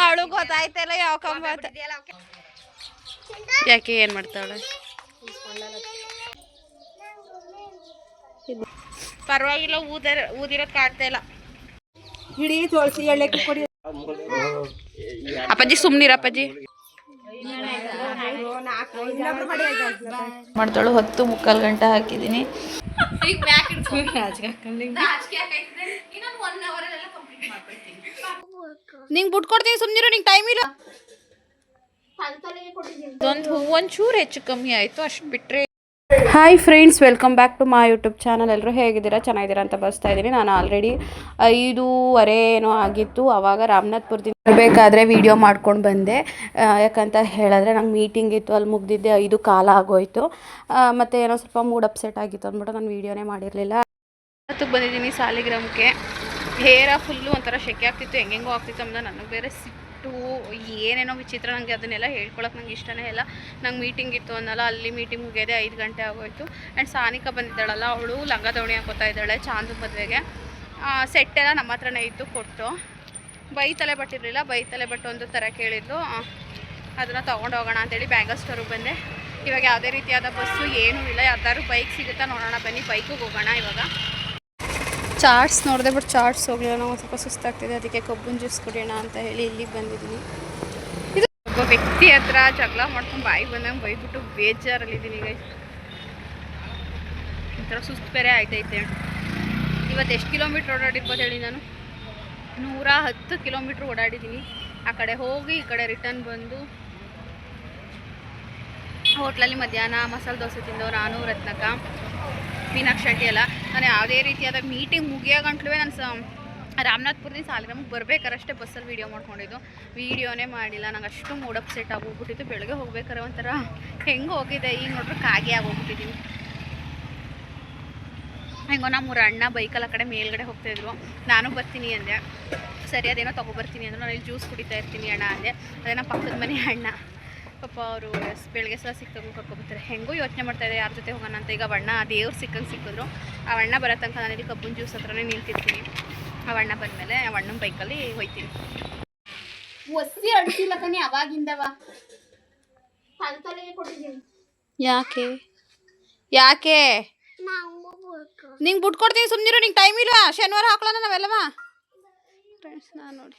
ಅವಳು ಗೊತ್ತಾಯ್ತಲ್ಲ ಯಾವ ಕಂಬ ಯಾಕೆ ಏನು ಮಾಡ್ತಾವಳೆ ಪರವಾಗಿಲ್ಲ ಊದಿರೋದು ಕಾಡ್ತಾ ಇಲ್ಲ ಹಿಡಿ ಜೋಳಿಸಿ ಎಳ್ಳೆಕ್ಕೆ ಕೊಡಿ ಅಪ್ಪಾಜಿ ಸುಮ್ಮನಿರಪ್ಪಾಜಿ ಮಾಡ್ತಾಳು 10:45 ಗಂಟೆ ಹಾಕಿದ್ದೀನಿ ನಿಂಗೆ ಬಿಟ್ಕೊಡ್ತೀನಿ ಸುಮ್ಮನಿರು ನಿಂಗೆ ಟೈಮ್ ಇಲ್ಲ ಒಂಚೂರು ಹೆಚ್ಚು ಕಮ್ಮಿ ಆಯಿತು ಅಷ್ಟು ಬಿಟ್ಟರೆ hi friends welcome back to my YouTube channel ಎಲ್ಲರೂ ಹೇಗಿದ್ದೀರಾ ಚೆನ್ನಾಗಿದ್ದೀರಾ ಅಂತ ಬಸ್ತಾ ಇದ್ದೀನಿ ನಾನು ಆಲ್ರೆಡಿ 5:15 ಏನೋ ಆಗಿತ್ತು ಆವಾಗ ರಾಮನಾಥ್ಪುರದಿಂದ ಬರಬೇಕಾದ್ರೆ ವೀಡಿಯೋ ಮಾಡ್ಕೊಂಡು ಬಂದೆ ಯಾಕಂತ ಹೇಳಿದ್ರೆ ನಂಗೆ ಮೀಟಿಂಗ್ ಇತ್ತು ಅಲ್ಲಿ ಮುಗ್ದಿದ್ದೆ 5:15 ಆಗೋಯ್ತು ಮತ್ತು ಏನೋ ಸ್ವಲ್ಪ ಮೂಡ್ ಅಪ್ಸೆಟ್ ಆಗಿತ್ತು ಅಂದ್ಬಿಟ್ಟು ನಾನು ವೀಡಿಯೋನೇ ಮಾಡಿರಲಿಲ್ಲ ಅದಕ್ಕೆ ಬಂದಿದ್ದೀನಿ ಸಾಲಿಗ್ರಾಮಕ್ಕೆ ಹೇರ ಫುಲ್ಲು ಒಂಥರ ಶೆಕೆ ಆಗ್ತಿತ್ತು ಹೆಂಗೆಂಗೋ ಆಗ್ತಿತ್ತು ಅಂದ ನನಗೆ ಬೇರೆ ಸಿಟ್ಟು ಏನೇನೋ ವಿಚಿತ್ರ ನನಗೆ ಅದನ್ನೆಲ್ಲ ಹೇಳ್ಕೊಳಕ್ಕೆ ನಂಗೆ ಇಷ್ಟನೇ ಇಲ್ಲ ನಂಗೆ ಮೀಟಿಂಗ್ ಇತ್ತು ಅನ್ನಲ್ಲ ಅಲ್ಲಿ ಮೀಟಿಂಗ್ ಮುಗಿಯೋದೆ 5 ಗಂಟೆ ಆಗೋಯ್ತು ಆ್ಯಂಡ್ ಸಾನಿಕಾ ಬಂದಿದ್ದಾಳಲ್ಲ ಅವಳು ಲಂಗ ದಾವಣಿ ಹಾಕೋತಾ ಇದ್ದಾಳೆ ಚಾಂದು ಮದುವೆಗೆ ಸೆಟ್ಟೆಲ್ಲ ನಮ್ಮ ಹತ್ರನೇ ಇತ್ತು ಕೊಟ್ಟು ಬೈತಲೆ ಬಟ್ಟಿರಲಿಲ್ಲ ಬೈತಲೆ ಬಟ್ಟು ಒಂದು ಥರ ಕೇಳಿದ್ದು ಅದನ್ನು ತೊಗೊಂಡು ಹೋಗೋಣ ಅಂತೇಳಿ ಬ್ಯಾಂಗಲ್ ಸ್ಟೋರಿಗೆ ಬಂದೆ ಇವಾಗ ಯಾವುದೇ ರೀತಿಯಾದ ಬಸ್ಸು ಏನೂ ಇಲ್ಲ ಯಾವ್ದಾದ್ರು ಬೈಕ್ ಸಿಗುತ್ತಾ ನೋಡೋಣ ಬನ್ನಿ ಬೈಕಿಗೆ ಹೋಗೋಣ ಇವಾಗ ಚಾಟ್ಸ್ ನೋಡಿದೆ ಬಟ್ ಚಾಟ್ಸ್ ಹೋಗಲಿಲ್ಲ ನಾವು ಸ್ವಲ್ಪ ಸುಸ್ತಾಗ್ತಿದೆ ಅದಕ್ಕೆ ಕಬ್ಬಿನ ಜ್ಯೂಸ್ ಕುಡಿಯೋಣ ಅಂತ ಹೇಳಿ ಇಲ್ಲಿಗೆ ಬಂದಿದ್ದೀನಿ ಇದು ಒಬ್ಬ ವ್ಯಕ್ತಿ ಹತ್ರ ಜಗಳ ಮಾಡ್ಕೊಂಡು ಬಾಯಿಗೆ ಬಂದಂಗೆ ಬೈಬಿಟ್ಟು ಬೇಜಾರಲ್ಲಿದ್ದೀನಿ ಈಗ ಒಂಥರ ಸುಸ್ತು ಬೇರೆ ಆಯ್ತೈತೆ ಇವತ್ತು ಎಷ್ಟು ಕಿಲೋಮೀಟ್ರ್ ಓಡಾಡಿರ್ಬೋದು ಹೇಳಿ ನಾನು 110 ಕಿಲೋಮೀಟ್ರ್ ಓಡಾಡಿದ್ದೀನಿ ಆ ಕಡೆ ಹೋಗಿ ಈ ಕಡೆ ರಿಟರ್ನ್ ಬಂದು ಹೋಟ್ಲಲ್ಲಿ ಮಧ್ಯಾಹ್ನ ಮಸಾಲೆ ದೋಸೆ ತಿಂದು ನಾನು ರತ್ನಕ ಮೀನಾಕ್ಷಿ ಆಂಟಿ ಎಲ್ಲ ನಾನು ಯಾವುದೇ ರೀತಿಯಾದ ಮೀಟಿಂಗ್ ಮುಗಿಯೋ ಗಂಟ್ಲುವೆ ನಾನು ರಾಮನಾಥ್ಪುರದಿಂದ ಸಾಲಿಗ್ರಾಮಕ್ಕೆ ಬರ್ಬೇಕಾರಷ್ಟೇ ಬಸ್ಸಲ್ಲಿ ವೀಡಿಯೋ ಮಾಡ್ಕೊಂಡಿದ್ದು ವೀಡಿಯೋನೇ ಮಾಡಿಲ್ಲ ನಂಗೆ ಅಷ್ಟು ಮೂಡ್ ಅಪ್ಸೆಟ್ ಆಗೋಗ್ಬಿಟ್ಟಿತ್ತು ಬೆಳಗ್ಗೆ ಹೋಗ್ಬೇಕಾರೆ ಒಂಥರ ಹೆಂಗೆ ಹೋಗಿದೆ ಈಗ ನೋಡ್ರೆ ಕಾಗೆ ಆಗೋಗ್ಬಿಟ್ಟಿದ್ದೀನಿ ಹೆಂಗೋ ನಮ್ಮೂರ ಅಣ್ಣ ಬೈಕಲ್ಲಿ ಆ ಕಡೆ ಮೇಲ್ಗಡೆ ಹೋಗ್ತಾಯಿದ್ರು ನಾನು ಬರ್ತೀನಿ ಅಂದೆ ಸರಿ ಅದೇನೋ ತೊಗೊಬರ್ತೀನಿ ಅಂದ್ರೆ ನಾನು ಇಲ್ಲಿ ಜ್ಯೂಸ್ ಕುಡಿತಾ ಇರ್ತೀನಿ ಅಣ್ಣ ಅಂದೆ ಅದೇ ನಮ್ಮ ಪಕ್ಕದ ಮನೆ ಅಣ್ಣ ಪಾಪ ಅವರು ಬೆಳಗ್ಗೆ ಸಹ ಸಿಕ್ಕಂಗೆ ಕರ್ಕೊಬರ್ತಾರೆ ಹೆಂಗೂ ಯೋಚನೆ ಮಾಡ್ತಾಯಿದ್ದೆ ಯಾರ ಜೊತೆ ಹೋಗೋಣ ಅಂತ ಈಗ ಅಣ್ಣ ದೇವ್ರು ಸಿಕ್ಕಂಗೆ ಸಿಕ್ಕಿದ್ರು ಆ ಅಣ್ಣ ಬರೋ ತನಕ ನಾನಿಲ್ಲಿ ಕಬ್ಬಿನ ಜ್ಯೂಸ್ ಹತ್ರನೇ ನಿಂತಿರ್ತೀನಿ ಆ ಅಣ್ಣ ಬಂದಮೇಲೆ ಆ ಅಣ್ಣನ ಬೈಕಲ್ಲಿ ಹೋಯ್ತೀನಿ ಒಸಿ ಅಡ್ಸಿಲ್ಲ ಕಣಿ ಅವಾಗಿಂದವ ತಲೆಗೆ ಕೊಟ್ಟಿದ್ದೀನಿ ಯಾಕೆ ಯಾಕೆ ನಿಂಗೆ ಬಿಟ್ಕೊಡ್ತೀನಿ ಸುಮ್ಮನಿರು ನಿಂಗೆ ಟೈಮ್ ಇಲ್ವಾ ಶನಿವಾರ ಹಾಕ್ಲೋಣ ನಾವೆಲ್ಲವ ಫ್ರೆಂಡ್ಸ್ ನಾನು ನೋಡಿ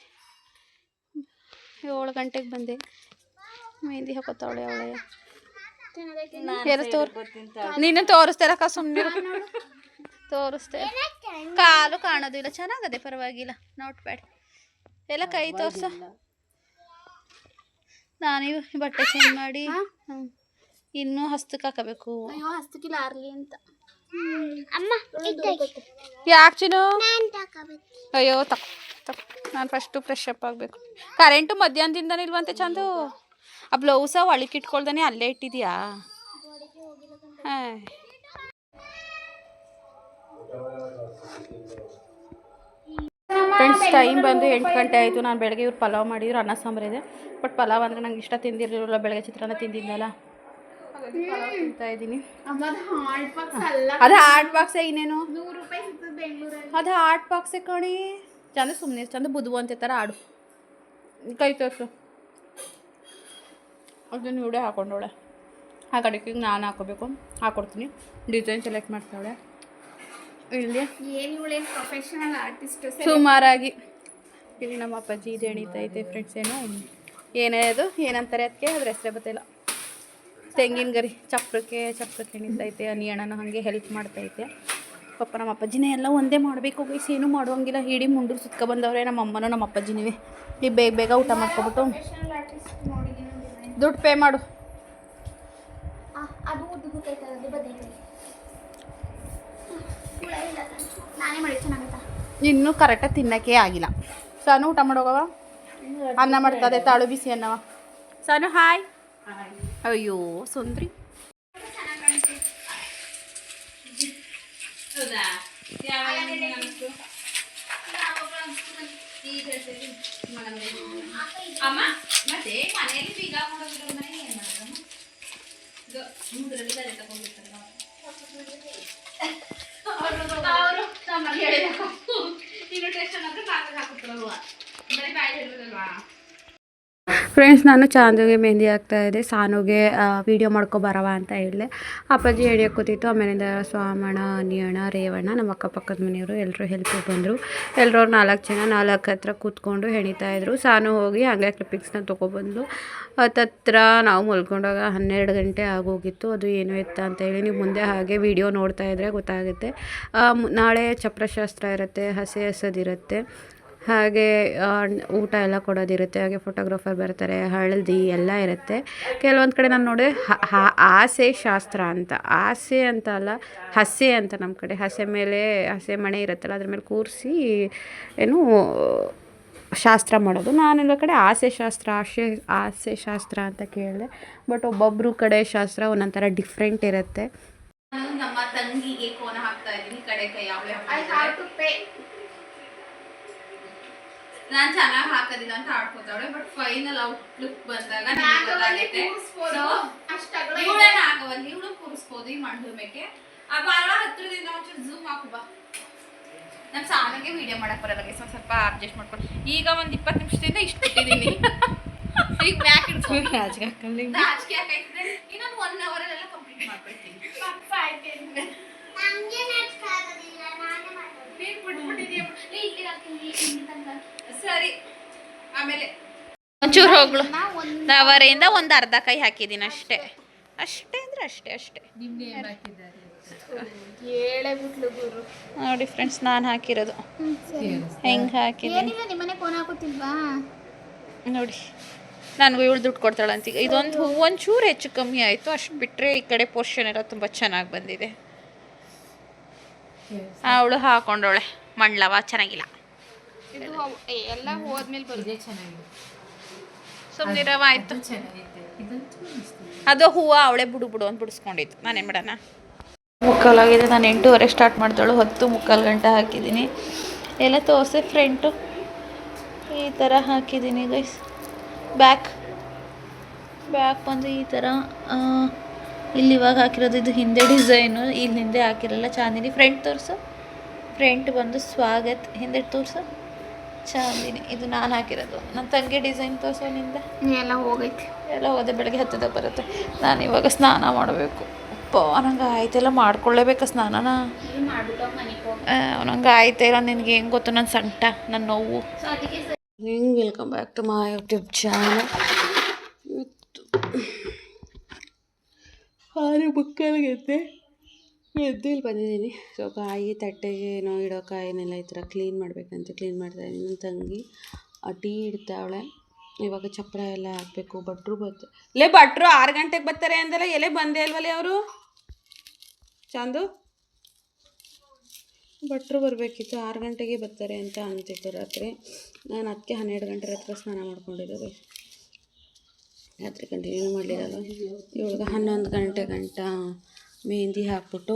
7 ಗಂಟೆಗೆ ಬಂದೆ ಮೆಹಂದಿ ಹಾಕೋತಾವಳೆ ಅವಳೆ ನೀನು ತೋರಿಸ್ತಾರಕ್ಕ ಸುಮ್ಮನಿರು ತೋರಿಸ್ತೆ ಕಾಲು ಕಾಣೋದಿಲ್ಲ ಚೆನ್ನಾಗದೆ ಪರವಾಗಿಲ್ಲ ನಾಟ್ ಬ್ಯಾಡ್ ಎಲ್ಲ ಕೈ ತೋರ್ಸ ನಾನು ಬಟ್ಟೆ ಚೇಂಜ್ ಮಾಡಿ ಇನ್ನೂ ಹಸ್ತಕ್ಕೆ ಹಾಕಬೇಕು ಹಸ್ತಕ್ಕಿಲ್ಲ ಆರ್ಲಿ ಅಂತ ಯಾಕೆ ಚಿನ್ನು ಅಯ್ಯೋ ತಕ್ಕ ನಾನು ಫಸ್ಟು ಫ್ರೆಶ್ ಅಪ್ ಆಗಬೇಕು ಕರೆಂಟು ಮಧ್ಯಾಹ್ನದಿಂದನೇ ಇಲ್ವಂತೆ ಚಂದು ಆ ಬ್ಲೌಸ ಒಳಕಿಟ್ಕೊಳ್ದಾನೆ ಅಲ್ಲೇ ಇಟ್ಟಿದ್ಯಾ ಹಾಂ ಫ್ರೆಂಡ್ಸ್ ಟೈಮ್ ಬಂದು 8 ಗಂಟೆ ಆಯಿತು ನಾನು ಬೆಳಗ್ಗೆ ಇವ್ರು ಪಲಾವ್ ಮಾಡಿದ್ರು ಅನ್ನ ಸಾಂಬಾರಿದೆ ಬಟ್ ಪಲಾವ್ ಅಂದರೆ ನಂಗೆ ಇಷ್ಟ ತಿಂದಿರಲಿಲ್ಲ ಬೆಳಗ್ಗೆ ಚಿತ್ರಾನ್ನ ತಿಂದಿದ್ದಲ್ಲ ಪಲಾವ್ ತಿಂತಾ ಇದ್ದೀನಿ ಅದು ಹಾಟ್ ಬಾಕ್ಸೇ ಇನ್ನೇನು ಅದು ಹಾಟ್ ಬಾಕ್ಸೇ ಕಣಿ ಚಂದ ಸುಮ್ಮನೆ ಚಂದ ಬುದ್ವು ಅಂತ ಥರ ಆಡು ಕೈ ತೋರಿಸು ಅದನ್ನು ಇವಡೆ ಹಾಕೊಂಡವಳೆ ಆ ಕಡೆಗೆ ನಾನು ಹಾಕೋಬೇಕು ಹಾಕೊಡ್ತೀನಿ ಡಿಸೈನ್ ಸೆಲೆಕ್ಟ್ ಮಾಡ್ತಾವಳೆ ಇಲ್ಲಿ ಪ್ರೊಫೆಷನಲ್ ಆರ್ಟಿಸ್ಟ್ ಸುಮಾರಾಗಿ ಇಲ್ಲಿ ನಮ್ಮ ಅಪ್ಪಾಜಿ ಇದು ಎಣಿತೈತೆ ಫ್ರೆಂಡ್ಸ್ ಏನೇ ಅದು ಏನಂತಾರೆ ಅದಕ್ಕೆ ಅದ್ರ ಹೆಸರೇ ಗೊತ್ತಿಲ್ಲ ತೆಂಗಿನ ಗರಿ ಚಪ್ರಕ್ಕೆ ಎಣಿತೈತೆ ಅನಿಯಣ್ಣನ ಹಾಗೆ ಹೆಲ್ಪ್ ಮಾಡ್ತೈತೆ ಪಾಪ ನಮ್ಮ ಅಪ್ಪಾಜಿನೇ ಎಲ್ಲ ಒಂದೇ ಮಾಡಬೇಕು ಗೈಸ್ ಏನೂ ಮಾಡುವಂಗಿಲ್ಲ ಹಿಡಿ ಮುಂಡು ಸುತ್ಕೊ ಬಂದವ್ರೆ ನಮ್ಮ ಅಮ್ಮನೂ ನಮ್ಮ ಅಪ್ಪಾಜಿನೀವೇ ನೀವು ಬೇಗ ಬೇಗ ಊಟ ಮಾಡ್ಕೊಬಿಟ್ಟು ದುಡ್ಡು ಪೇ ಮಾಡು ಇನ್ನೂ ಕರೆಕ್ಟಾಗಿ ತಿನ್ನೋಕ್ಕೆ ಆಗಿಲ್ಲ ಸಾನು ಊಟ ಮಾಡೋಗವ ಅನ್ನ ಮಾಡ್ತದೆ ತಾಳು ಬಿಸಿ ಅನ್ನವ ಸಾನು ಹಾಯ್ ಅಯ್ಯೋ ಸುಂದ್ರಿ ಅಮ್ಮ ಮತ್ತೆ ಮನೆಯಲ್ಲಿ ಬೀಗ ಹಾಕೊಂಡಿರೋ ಮನೆ ಏನು ಮಾಡೋದು ಅವರು ನಮ್ಮಲ್ಲಿ ಹೇಳಿದ ಇನ್ವಿಟೇಷನ್ ಅಂದ್ರೆ ಕಾಗದ ಹಾಕುತ್ತಾರಲ್ವಾ ಬರೀ ಬಾಯಿ ಹೇಳಿದ್ರಲ್ವಾ ಫ್ರೆಂಡ್ಸ್, ನಾನು ಚಾಂದುಗೆ ಮೆಹಂದಿ ಹಾಕ್ತಾಯಿದ್ದೆ. ಸಾನುಗೆ ವೀಡಿಯೋ ಮಾಡ್ಕೊಬರವ ಅಂತ ಹೇಳಿದೆ. ಅಪ್ಪಾಜಿ ಎಣ್ಣೆ ಕೂತಿತ್ತು. ಆಮೇಲಿಂದ ಸ್ವಾಮಣ್ಣ, ಅನಿಯಣ್ಣ, ರೇವಣ್ಣ, ನಮ್ಮ ಅಕ್ಕಪಕ್ಕದ ಮನೆಯವರು ಎಲ್ಲರೂ ಹೆಲ್ಪಿಗೆ ಬಂದರು. ಎಲ್ಲರೂ 4 ಜನ 4 ಹತ್ರ ಕೂತ್ಕೊಂಡು ಹೆಣಿತಾಯಿದ್ರು. ಸಾನು ಹೋಗಿ ಹಂಗೆ ಕ್ಲಿಪ್ಪಿಂಗ್ಸ್ನ ತೊಗೊಬಂದು ಹತ್ತತ್ರ ನಾವು ಮಲ್ಕೊಂಡಾಗ 12 ಗಂಟೆ ಆಗೋಗಿತ್ತು. ಅದು ಏನು ಎತ್ತ ಅಂತ ಹೇಳಿ ನೀವು ಮುಂದೆ ಹಾಗೆ ವಿಡಿಯೋ ನೋಡ್ತಾ ಇದ್ದರೆ ಗೊತ್ತಾಗುತ್ತೆ. ನಾಳೆ ಚಪ್ರಶಾಸ್ತ್ರ ಇರುತ್ತೆ, ಹಸೆದಿರುತ್ತೆ, ಹಾಗೆ ಊಟ ಎಲ್ಲ ಕೊಡೋದಿರುತ್ತೆ, ಹಾಗೆ ಫೋಟೋಗ್ರಾಫರ್ ಬರ್ತಾರೆ, ಹಳದಿ ಎಲ್ಲ ಇರುತ್ತೆ. ಕೆಲವೊಂದು ಕಡೆ ನಾನು ನೋಡಿದೆ ಆಸೆ ಶಾಸ್ತ್ರ ಅಂತ, ಆಸೆ ಅಂತ ಅಲ್ಲ, ಹಸೆ ಅಂತ. ನಮ್ಮ ಕಡೆ ಹಸೆ ಮೇಲೆ ಹಸೆ ಮಣೆ ಇರುತ್ತಲ್ಲ, ಅದ್ರ ಮೇಲೆ ಕೂರಿಸಿ ಏನು ಶಾಸ್ತ್ರ ಮಾಡೋದು. ನಾನೆಲ್ಲ ಕಡೆ ಆಸೆ ಶಾಸ್ತ್ರ ಅಂತ ಕೇಳಿದೆ. ಬಟ್ ಒಬ್ಬೊಬ್ಬರು ಕಡೆ ಶಾಸ್ತ್ರ ಒಂದೊಂಥರ ಡಿಫ್ರೆಂಟ್ ಇರುತ್ತೆ. ನಾನು ನಮ್ಮ ತಂಗಿಗೆ ಕೋನ ಹಾಕ್ತಾ ಇದ್ದೀನಿ. ಕಡೆ ಕೈ ಅವಳೆ ನಾನು ಚೆನ್ನಾಗಿ ಹಾಕೋದಿಲ್ಲ ಅಂತ ಆಡ್ಕೋತಾವಳೆ. ಬಟ್ ಫೈನಲ್ ಔಟ್ಲುಕ್ ಬಂದಾಗ ಇವಳು ಕೂರಿಸ್ಬೋದು ಈ ಮಂಡ್ಲ ಮೇಲೆ. ಆ ಬಾಳ ಹತ್ರದಿಂದ ಒಂಚೂರು ಝೂಮ್ ಹಾಕುಬಾ. ನಾನು ಸಾನಿಗೆ ವಿಡಿಯೋ ಮಾಡಕ್ಕೆ ಬರಲ್ಲ, ಸ್ವಲ್ಪ ಅಡ್ಜಸ್ಟ್ ಮಾಡ್ಕೊಂಡು. ಈಗ ಒಂದು 20 ನಿಮಿಷದಿಂದ ಇಷ್ಟು ಬಿಟ್ಟಿದ್ದೀನಿ. ಈಗ ಬ್ಯಾಕ್ ಇಡ್ಕೊಂಡು ರಾಜಕೀಯ ಹಾಕೈತಿದ್ರೆ ಇನ್ನೊಂದು 1 ಅವರಲ್ಲೆಲ್ಲ ಕಂಪ್ಲೀಟ್ ಮಾಡ್ಬಿಡ್ತೀನಿ. ಸರಿ, ಆಮೇಲೆ ಒಂಚೂರು ಹೋಗ್ಳು ಅವರೆಯಿಂದ ಒಂದು ಅರ್ಧ ಕೈ ಹಾಕಿದ್ದೀನಿ ಅಷ್ಟೇ. ಅಂದ್ರೆ ಅಷ್ಟೇ. ನೋಡಿ ಫ್ರೆಂಡ್ಸ್, ನಾನು ಹಾಕಿರೋದು ಹೆಂಗೆ ಹಾಕಿದ್ದೀನಿ ನೋಡಿ. ನನಗೂ ಇವಳು ದುಡ್ಡು ಕೊಡ್ತಾಳಂತ. ಈಗ ಇದೊಂದು ಒಂಚೂರು ಹೆಚ್ಚು ಕಮ್ಮಿ ಆಯಿತು, ಅಷ್ಟು ಬಿಟ್ಟರೆ ಈ ಕಡೆ ಪೋರ್ಷನ್ ಎಲ್ಲ ತುಂಬ ಚೆನ್ನಾಗಿ ಬಂದಿದೆ. ಅವಳು ಹಾಕೊಂಡವಳೆ ಮಂಡ್ಲವ ಚೆನ್ನಾಗಿಲ್ಲ. ಎಲ್ಲ ಹೋದ್ಮೇಲೆ ಬರುತ್ತೆ ಚೆನ್ನಾಗಿದೆ. ಸುಮ್ಮನಿರವ ಆಯಿತು. ಅದು ಹೂವು ಅವಳೆ ಬುಡು ಅಂತ ಬಿಡಿಸ್ಕೊಂಡಿತ್ತು. ನಾನೇನು ಮಾಡೋಣ. ಮುಕ್ಕಾಲಾಗಿದೆ. ನಾನು 8:30 ಸ್ಟಾರ್ಟ್ ಮಾಡ್ತಾಳು. 10 ಗಂಟೆ ಹಾಕಿದ್ದೀನಿ. ಎಲ್ಲ ತೋರಿಸಿ ಫ್ರಂಟು ಈ ಥರ ಹಾಕಿದ್ದೀನಿ ಗೈಸ್. ಬ್ಯಾಕ್ ಬಂದು ಈ ಥರ ಇಲ್ಲಿ ಇವಾಗ ಹಾಕಿರೋದು. ಇದು ಹಿಂದೆ ಡಿಸೈನು, ಇಲ್ಲಿ ಹಿಂದೆ ಹಾಕಿರಲ್ಲ ಚಾಂದಿನಿ. ಫ್ರಂಟ್ ತೋರಿಸು. ಫ್ರಂಟ್ ಬಂದು ಸ್ವಾಗತ್, ಹಿಂದೆ ತೋರಿಸು ಚಾಂದಿನಿ. ಇದು ನಾನು ಹಾಕಿರೋದು. ನನ್ನ ತಂಗಿ ಡಿಸೈನ್ ತೋರಿಸೋ ನಿಂದ ಎಲ್ಲ ಹೋದೆ. ಬೆಳಗ್ಗೆ 10 ಬರುತ್ತೆ. ನಾನು ಇವಾಗ ಸ್ನಾನ ಮಾಡಬೇಕು. ನಂಗೆ ಆಯ್ತೆಲ್ಲ ಮಾಡ್ಕೊಳ್ಳೇಬೇಕಾ ಸ್ನಾನನ. ನಂಗೆ ಆಯ್ತಾ ಇಲ್ಲ. ನಿನಗೆ ಹೆಂಗೆ ಗೊತ್ತು ನನ್ನ ಸಂಕಟ, ನನ್ನ ನೋವು. Welcome back to my YouTube channel. 6:45 ಎದ್ದು ಇಲ್ಲಿ ಬಂದಿದ್ದೀನಿ. ಸೊ ಕಾಯಿ ತಟ್ಟೆಗೆ ಏನೋ ಇಡೋ ಕಾಯಿನೆಲ್ಲ ಈ ಥರ ಕ್ಲೀನ್ ಮಾಡಬೇಕಂತ ಕ್ಲೀನ್ ಮಾಡ್ತಾಯಿದ್ದೀನಿ. ನನ್ನ ತಂಗಿ ಟೀ ಇಡ್ತಾವಳೆ. ಇವಾಗ ಚಪ್ರ ಎಲ್ಲ ಹಾಕಬೇಕು. ಭಟ್ರು 6 ಗಂಟೆಗೆ ಬರ್ತಾರೆ ಅಂದಲ್ಲ, ಎಲೆ ಬಂದೇ ಅಲ್ವಲ್ಲ ಅವರು. ಚಾಂದು, ಭಟ್ರು ಬರಬೇಕಿತ್ತು, 6 ಗಂಟೆಗೆ ಬರ್ತಾರೆ ಅಂತ ಅಂತಿತ್ತು ರಾತ್ರಿ. ನಾನು ಅದಕ್ಕೆ 12 ಗಂಟೆ ಹತ್ರ ಸ್ನಾನ ಮಾಡ್ಕೊಂಡಿರೋದು. ರಾತ್ರಿ ಕಂಟಿನ್ಯೂ ಮಾಡಲಿರಲ್ಲ. ಇವಳಿಗೆ 11 ಗಂಟೆ ಮೆಹಂದಿ ಹಾಕ್ಬಿಟ್ಟು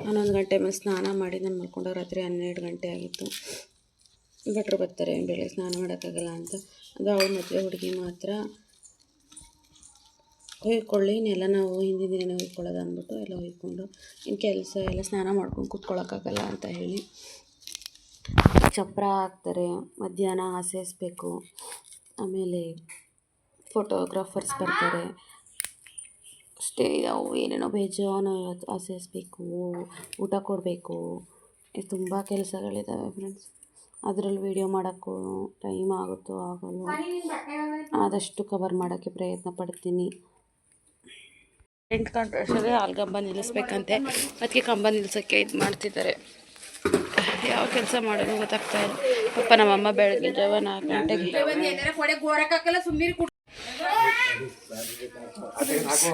11 ಗಂಟೆ ಮೇಲೆ ಸ್ನಾನ ಮಾಡಿ ನಾನು ಮಲ್ಕೊಂಡಾಗ ರಾತ್ರಿ 12 ಗಂಟೆ ಆಗಿತ್ತು. ಭಟ್ರು ಬರ್ತಾರೆ, ಬೆಳಗ್ಗೆ ಸ್ನಾನ ಮಾಡೋಕ್ಕಾಗಲ್ಲ ಅಂತ. ಅದು ಅವಳ ಮದುವೆ ಹುಡುಗಿ ಮಾತ್ರ ಹೊಯ್ಕೊಳ್ಳಿ, ಇನ್ನೆಲ್ಲ ನಾವು ಹಿಂದಿನ ದಿನ ಹೊಯ್ಕೊಳ್ಳೋದು ಅಂದ್ಬಿಟ್ಟು ಎಲ್ಲ ಹೊಯ್ಕೊಂಡು ಇನ್ನು ಕೆಲಸ ಎಲ್ಲ ಸ್ನಾನ ಮಾಡ್ಕೊಂಡು ಕೂತ್ಕೊಳ್ಳೋಕ್ಕಾಗಲ್ಲ ಅಂತ ಹೇಳಿ ಚಪ್ರ ಹಾಕ್ತಾರೆ. ಮಧ್ಯಾಹ್ನ ಹಾಸೈಸ್ಬೇಕು. ಆಮೇಲೆ ಫೋಟೋಗ್ರಾಫರ್ಸ್ ಬರ್ತಾರೆ. ಅಷ್ಟೇ ಇದಾವೆ, ಏನೇನೋ ಬೇಜಾನು ಹಾಸೈಸ್ಬೇಕು, ಊಟ ಕೊಡಬೇಕು. ತುಂಬ ಕೆಲಸಗಳಿದ್ದಾವೆ ಫ್ರೆಂಡ್ಸ್. ಅದರಲ್ಲಿ ವೀಡಿಯೋ ಮಾಡೋಕ್ಕೂ ಟೈಮ್ ಆಗುತ್ತೋ ಆಗಲ್ಲ. ಆದಷ್ಟು ಕವರ್ ಮಾಡೋಕ್ಕೆ ಪ್ರಯತ್ನ ಪಡ್ತೀನಿ. ಟೆಂಟ್ ಕಾಂಟ್ರಾಕ್ಟಲ್ಲಿ ಕಂಬ ನಿಲ್ಲಿಸ್ಬೇಕಂತೆ. ಅದಕ್ಕೆ ಕಂಬ ನಿಲ್ಲಿಸೋಕ್ಕೆ ಇದು ಮಾಡ್ತಿದ್ದಾರೆ. ಯಾವ ಕೆಲಸ ಮಾಡೋದು ಗೊತ್ತಾಗ್ತಾ ಇಲ್ಲ. ಪಾಪ ನಮ್ಮಮ್ಮ ಬೆಳಗ್ಗೆ ಜಾವ 4 ಗಂಟೆಗೆ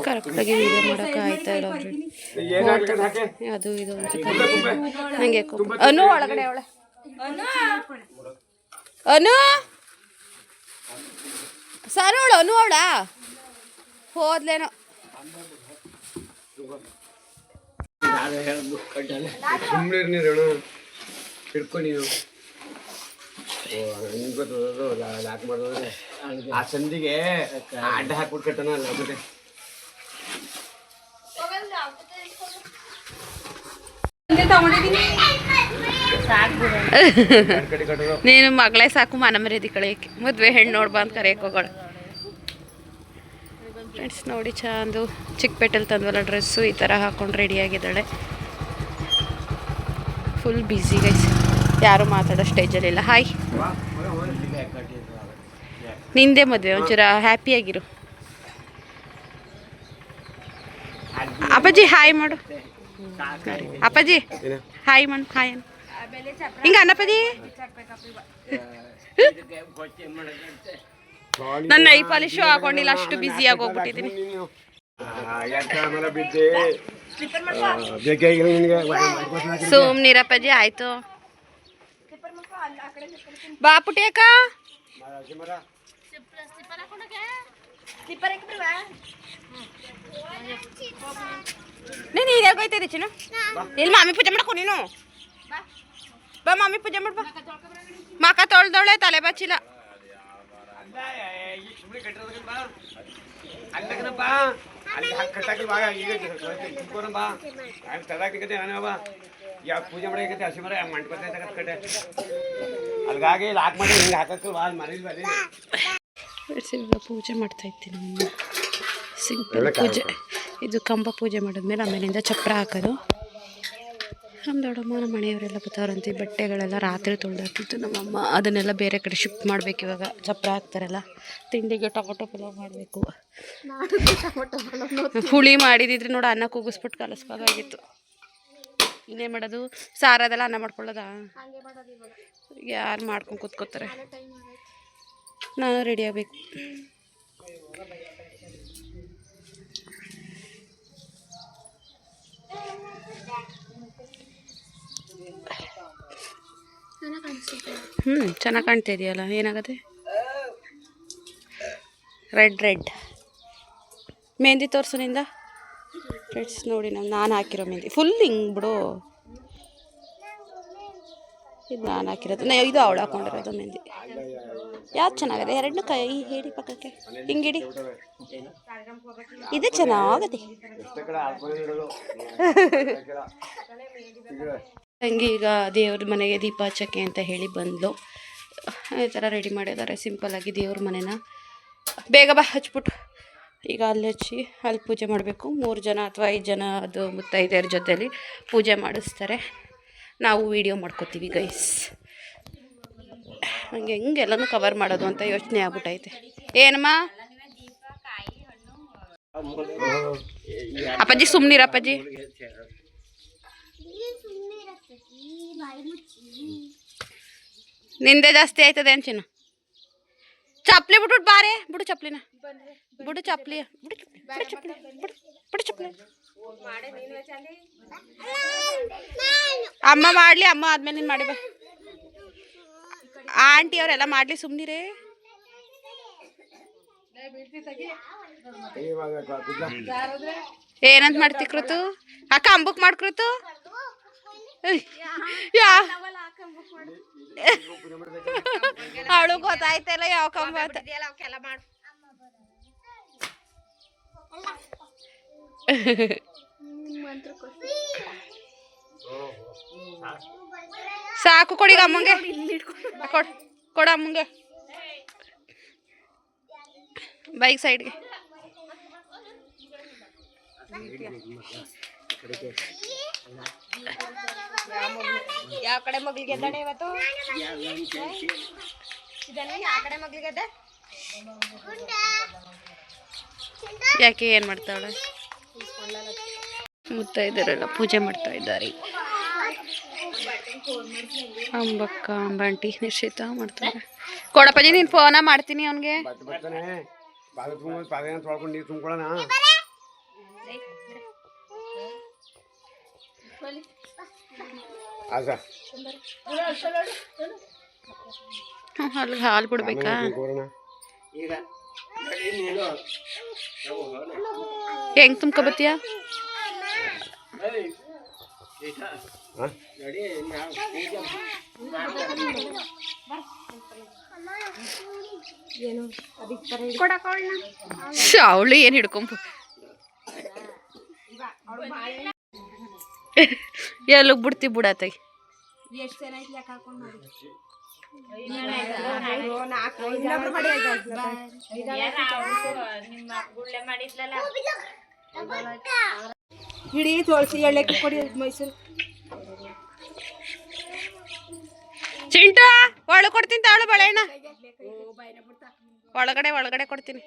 ಕರೆಕ್ಟಾಗಿ ವೀಡಿಯೋ ಮಾಡೋಕೆ ಆಯ್ತಾ ಇಲ್ಲ. ಅದು ಇದು ಅಂತ ನನಗೆ ಅನು ಒಳಗಡೆ ಅವಳೆ. ಅನು ಸಾರು ಅನು ಅವಳ ಹೋದ್ಲೇನೋ. ಆ ಸಂದಿಗೆ ಅಡ್ಡ ಹಾಕ್ಬಿಟ್ಟು ಕಟ್ಟನ ಅಲ್ಲ ಮತ್ತೆ ನೀನು ಮಗಳೇ ಸಾಕು, ಮನ ಮರ್ಯಾದೆ ಕಳೆಯಕ್ಕೆ. ಮದುವೆ ಹೆಣ್ಣು ನೋಡ್ಬಾ ಅಂತ ಕರೆಯಕ್ಕೆ ಹೋಗೋಳು. ಫ್ರೆಂಡ್ಸ್ ನೋಡಿ ಚಂದು ಚಿಕ್ಕಪೇಟೆಲಿ ತಂದ್ವಲ್ಲ ಡ್ರೆಸ್ಸು ಈ ಥರ ಹಾಕ್ಕೊಂಡು ರೆಡಿಯಾಗಿದ್ದಾಳೆ. ಫುಲ್ ಬ್ಯುಸಿ ಗೈಸ್, ಯಾರೂ ಮಾತಾಡೋ ಸ್ಟೇಜಲ್ಲಿಲ್ಲ. ಹಾಯ್, ನಿಂದೇ ಮದುವೆ, ಒಂಚೂರ ಹ್ಯಾಪಿಯಾಗಿರು. ಅಪ್ಪಾಜಿ ಹಾಯ್ ಮಾಡು. ಅಪ್ಪಾಜಿ ಹಾಯ್ ಮಾಡು, ಹಾಯ್ ಅನ್ನು ಹಿಂಗೆ ಅನ್ನಪ್ಪಾಜಿ. ನನ್ನ ಐ ಪಾಲಿಶು ಹಾಕೊಂಡಿಲ್ಲ, ಅಷ್ಟು ಬ್ಯುಸಿಯಾಗಿ ಹೋಗ್ಬಿಟ್ಟಿದ್ದೀನಿ. ಸುಮ್ನಿರಪ್ಪಾಜಿ, ಆಯ್ತು. ಬಾ ಪುಟಿ ಅಕ್ಕ. ನೀನು ಈಗ ಹೋಯ್ತಾ ಚಿನ್ನ? ಇಲ್ಲಿ ಮಾಮಿ ಪೂಜೆ ಮಾಡಕೊ ನೀನು. ಬಾ ಮಾಮಿ ಪೂಜೆ ಮಾಡ್ಬಾ. ಮಕ ತೊಳ್ದವಳೆ, ತಲೆ ಬಚ್ಚಿಲ್ಲ. ಪೂಜೆ ಮಾಡಕತ್ತೆ ಹಸಿ ಮರ ಮಂಟ್ಕೊತೆ ಅಲ್ಗಾಗಿ ಲಾಕ್ ಮಾಡಿ ಹಿಂಗೆ ಹಾಕಕ್ಕಲ್ವಾ ಮರೀಲ್ವಲ್ಲಿ. ಪೂಜೆ ಮಾಡ್ತಾ ಇದ್ದೀನಿ. ಸಿಂಪಲ್ ಪೂಜೆ ಇದು. ಕಂಬ ಪೂಜೆ ಮಾಡಿದ್ಮೇಲೆ ಆಮೇಲಿಂದ ಚಪ್ರ ಹಾಕೋದು. ನಮ್ಮ ದೊಡ್ಡಮ್ಮ ನಮ್ಮ ಮನೆಯವರೆಲ್ಲ ಬರ್ತಾರಂತೆ. ಬಟ್ಟೆಗಳೆಲ್ಲ ರಾತ್ರಿ ತೊಳೆದಾಕಿತ್ತು ನಮ್ಮಮ್ಮ. ಅದನ್ನೆಲ್ಲ ಬೇರೆ ಕಡೆ ಶಿಫ್ಟ್ ಮಾಡಬೇಕು ಇವಾಗ. ಚಪ್ರ ಹಾಕ್ತಾರಲ್ಲ. ತಿಂಡಿಗೆ ಟೊಮೊಟೊ ಪಲಾವ್ ಮಾಡಬೇಕು. ಹುಳಿ ಮಾಡಿದಿದ್ರೆ ನೋಡು, ಅನ್ನ ಕೂಗಿಸ್ಬಿಟ್ಟು ಕಲಿಸ್ಬೇಕಾಗಿತ್ತು. ಇನ್ನೇನು ಮಾಡೋದು, ಸಾರದೆಲ್ಲ ಅನ್ನ ಮಾಡ್ಕೊಳ್ಳೋದಾ? ಯಾರು ಮಾಡ್ಕೊಂಡು ಕೂತ್ಕೋತಾರೆ. ನಾನು ರೆಡಿ ಆಗಬೇಕು. ಚೆನ್ನಾಗಿ ಕಾಣ್ತಾ ಇದೆಯಲ್ಲ. ಏನಾಗುತ್ತೆ? ರೆಡ್ ಮೆಹಂದಿ ತೋರಿಸು ನಿಂದ. ಫ್ರೆಂಡ್ಸ್ ನೋಡಿ, ನಾನು ಹಾಕಿರೋ ಮೆಹಂದಿ ಫುಲ್ ಹಿಂಗೆ ಬಿಡು. ಇದು ನಾನು ಹಾಕಿರೋದು, ಇದು ಅವಳು ಹಾಕೊಂಡಿರೋದು ಮೆಹಂದಿ. ಯಾವ್ದು ಚೆನ್ನಾಗಿದೆ? ಎರಡನ್ನೂ ಕೈ ಹೇಳಿ ಪಕ್ಕಕ್ಕೆ ಹಿಂಗಿಡಿ. ಇದು ಚೆನ್ನಾಗದೆ. ಹಂಗೆ ಈಗ ದೇವ್ರ ಮನೆಗೆ ದೀಪ ಹಚ್ಚಕ್ಕೆ ಅಂತ ಹೇಳಿ ಬಂದ್ಲು. ಈ ಥರ ರೆಡಿ ಮಾಡಿದ್ದಾರೆ ಸಿಂಪಲ್ಲಾಗಿ ದೇವ್ರ ಮನೆನ. ಬೇಗ ಬಾ ಹಚ್ಬಿಟ್ಟು. ಈಗ ಅಲ್ಲಿ ಹಚ್ಚಿ ಅಲ್ಲಿ ಪೂಜೆ ಮಾಡಬೇಕು. 3 ಜನ ಅಥವಾ 5 ಜನ ಅದು ಮುತ್ತೈದೆಯರ ಜೊತೆಯಲ್ಲಿ ಪೂಜೆ ಮಾಡಿಸ್ತಾರೆ. ನಾವು ವೀಡಿಯೋ ಮಾಡ್ಕೋತೀವಿ ಗೈಸ್. ಹಂಗೆ ಹೆಂಗೆಲ್ಲನೂ ಕವರ್ ಮಾಡೋದು ಅಂತ ಯೋಚನೆ ಆಗ್ಬಿಟ್ಟೈತೆ. ಏನಮ್ಮ ಅಪ್ಪಾಜಿ? ಸುಮ್ಮನಿರಪ್ಪಾಜಿ. ನಿಂದೆ ಜಾಸ್ತಿ ಆಯ್ತದೆ ಅಂಚಿನ. ಚಪ್ಪಲಿ ಬಿಟ್ಬಿಟ್ಟು ಬಾರೆ. ಬಿಡು ಚಪ್ಪಲಿನ, ಬಿಡು ಚಪ್ಪಲಿ, ಬಿಡು ಚಪ್ಪಲಿ, ಬಿಡು ಚಪ್ಪಲಿ. ಅಮ್ಮ ಮಾಡಲಿ, ಅಮ್ಮ ಆದ್ಮೇಲೆ ನೀನು ಮಾಡಿ ಬಾ. ಆಂಟಿ ಅವರೆಲ್ಲ ಮಾಡಲಿ, ಸುಮ್ಮನಿರೇ. ಏನಂತ ಮಾಡ್ತಿ ಕೃತು? ಅಕ್ಕ ಅಂಬಕ್ ಮಾಡ್ಕೃತು. ಅವಳು ಗೊತ್ತಾಯ್ತಲ್ಲ ಯಾವ ಕಂಬ ಅಂತ. ಸಾಕು, ಕೊಡಿಗ ಅಮ್ಮಂಗೆ. ಕೊಡ ಅಮ್ಮಂಗೆ. ಬೈಕ್ ಸೈಡ್ಗೆ. ಯಾವ ಕಡೆ ಮಗ್ಲಿಗೆ ಎದ್ದಾಳೆ ಇವತ್ತು? ಯಾವ ಕಡೆ ಮಗ್ಲಿಗೆ ಎದ್ದೆ? ಯಾಕೆ ಏನು ಮಾಡ್ತಾವಳೆ? ಮುತ್ತೈದರೆಲ್ಲ ಪೂಜೆ ಮಾಡ್ತಾ ಇದ್ದಾರೆ. ಅಂಬಕ್ಕ ಅಂಬಾಂಟಿ ನಿಶ್ಚಿತ ಮಾಡ್ತಾರೆ. ಕೊಡಪ್ಪಾಜಿ, ನೀನು ಫೋನ ಮಾಡ್ತೀನಿ ಅವನಿಗೆ. ತೊಳ್ಕೊಂಡು ನೀರು ತುಂಬ್ಕೊಳ್ಳೋಣ. ಅಲ್ಲಿ ಹಾಲು ಬಿಡ್ಬೇಕಾ? ಹೆಂಗ್ ತುಂಬ್ಕೊಬತ್ತೀಯ? ಅವಳು ಏನು ಹಿಡ್ಕೊಂಬ ಎಲ್ಲಿಗೆ ಬಿಡ್ತೀವಿ ಬಿಡತ್ತಾಗಿ. ಎಷ್ಟು ಜನ ಐತಿ ಲೆಕ್ಕ ಹಾಕೊಂಡು ಮಾಡಿ. ಹಿಡಿ ತುಳಸಿ ಎಳ್ಳೆ ಕೊಡಿ ಮೈಸೂರು ಚಿಂಟು ಒಳಗೆ ಕೊಡ್ತೀನಿ ತಾಳು ಬಳೆಣ್ಣ ಒಳಗಡೆ ಕೊಡ್ತೀನಿ.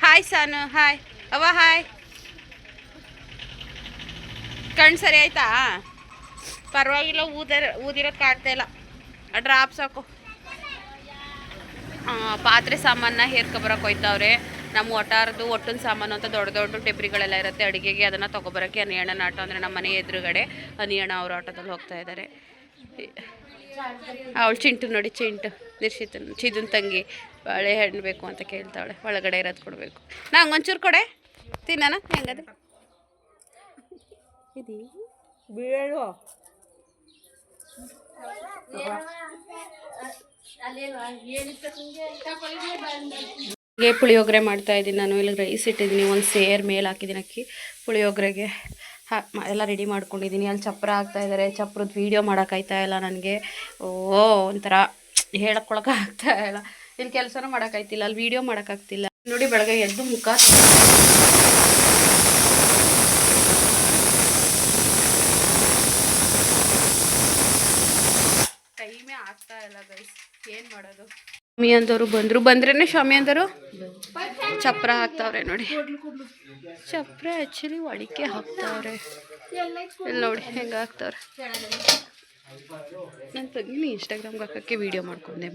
ಹಾಯ್ ಸಾನು, ಹಾಯ್ ಅವ್ವ, ಹಾಯ್. ಕಣ್ಣು ಸರಿ ಆಯ್ತಾ? ಪರವಾಗಿಲ್ಲ, ಊದಿರೋದು ಕಾಡ್ತಾ ಇಲ್ಲ. ಡ್ರಾಪ್ ಸಾಕು. ಪಾತ್ರೆ ಸಾಮಾನ ಹೇರ್ಕೊಬರಕ್ಕೆ ಹೋಯ್ತವ್ರೆ. ನಮ್ಮ ಒಟ್ಟಾರದು ಒಟ್ಟಿನ ಸಾಮಾನು ಅಂತ ದೊಡ್ಡ ದೊಡ್ಡ ಟೆಬ್ರಿಗಳೆಲ್ಲ ಇರುತ್ತೆ ಅಡುಗೆಗೆ, ಅದನ್ನು ತೊಗೊಬರೋಕ್ಕೆ ಅನಿಯಣ್ಣನ ಆಟೋ, ಅಂದರೆ ನಮ್ಮ ಮನೆ ಎದುರುಗಡೆ ಅನಿಯಣ್ಣ ಅವ್ರ ಆಟೋದಲ್ಲಿ ಹೋಗ್ತಾ ಇದ್ದಾರೆ. ಅವಳು ಚಿಂಟು ನೋಡಿ, ಚಿಂಟು ಚಿದನ್ ತಂಗಿ ಬಾಳೆಹಣ್ಣು ಬೇಕು ಅಂತ ಕೇಳ್ತಾವಳೆ. ಒಳಗಡೆ ಇರೋದು ಕೊಡಬೇಕು. ನಂಗೆ ಒಂಚೂರು ಕೊಡೆ, ತಿನ್ನೋಣ. ಹೆಂಗದೆ ಇದು ಬೀಳು ಪುಳಿಯೋಗರೆ ಮಾಡ್ತಾ ಇದ್ದೀನಿ ನಾನು. ಇಲ್ಲಿ ರೈಸ್ ಇಟ್ಟಿದ್ದೀನಿ, ಒಂದು ಸೇರ್ ಮೇಲೆ ಹಾಕಿದ್ದೀನಿ ಅಕ್ಕಿ. ಪುಳಿಯೋಗರೆಗೆ ಎಲ್ಲ ರೆಡಿ ಮಾಡ್ಕೊಂಡಿದ್ದೀನಿ. ಅಲ್ಲಿ ಚಪ್ರ ಹಾಕ್ತಾ ಇದ್ದಾರೆ. ಚಪ್ರದ ವೀಡಿಯೋ ಮಾಡೋಕ್ಕಾಯ್ತಾ ಇಲ್ಲ ನನಗೆ. ಒಂಥರ ಹೇಳ್ಕೊಳಕ್ಕಾಗ್ತಾ ಇಲ್ಲ. ಇಲ್ಲಿ ಕೆಲಸನೂ ಮಾಡೋಕ್ಕಾಯ್ತಿಲ್ಲ, ಅಲ್ಲಿ ವೀಡಿಯೋ ಮಾಡೋಕ್ಕಾಗ್ತಿಲ್ಲ. ನೋಡಿ, ಬೆಳಗ್ಗೆ ಎದ್ದು ಮುಖ ಟೈಮೇ ಆಗ್ತಾ ಇಲ್ಲ ಗೈಸ್, ಏನು ಮಾಡೋದು. ಶಾಮಿ ಅಂದವರು ಬಂದ್ರೇನೆ ಶಾಮಿ ಅಂದರು ಚಪ್ರ ಹಾಕ್ತಾವ್ರೆ ನೋಡಿ. ಚಪ್ರ ಆ್ಯಕ್ಚುಲಿ ಒಳಿಕೆ ಹಾಕ್ತಾವ್ರೆ. ಇಲ್ಲಿ ನೋಡಿ ಹೆಂಗೆ ಹಾಕ್ತಾವ್ರೆ. ನನ್ನ ತಂಗಿನ ಇನ್ಸ್ಟಾಗ್ರಾಮ್ಗೆ ಹಾಕೋಕ್ಕೆ ವೀಡಿಯೋ ಮಾಡ್ಕೊಂಡು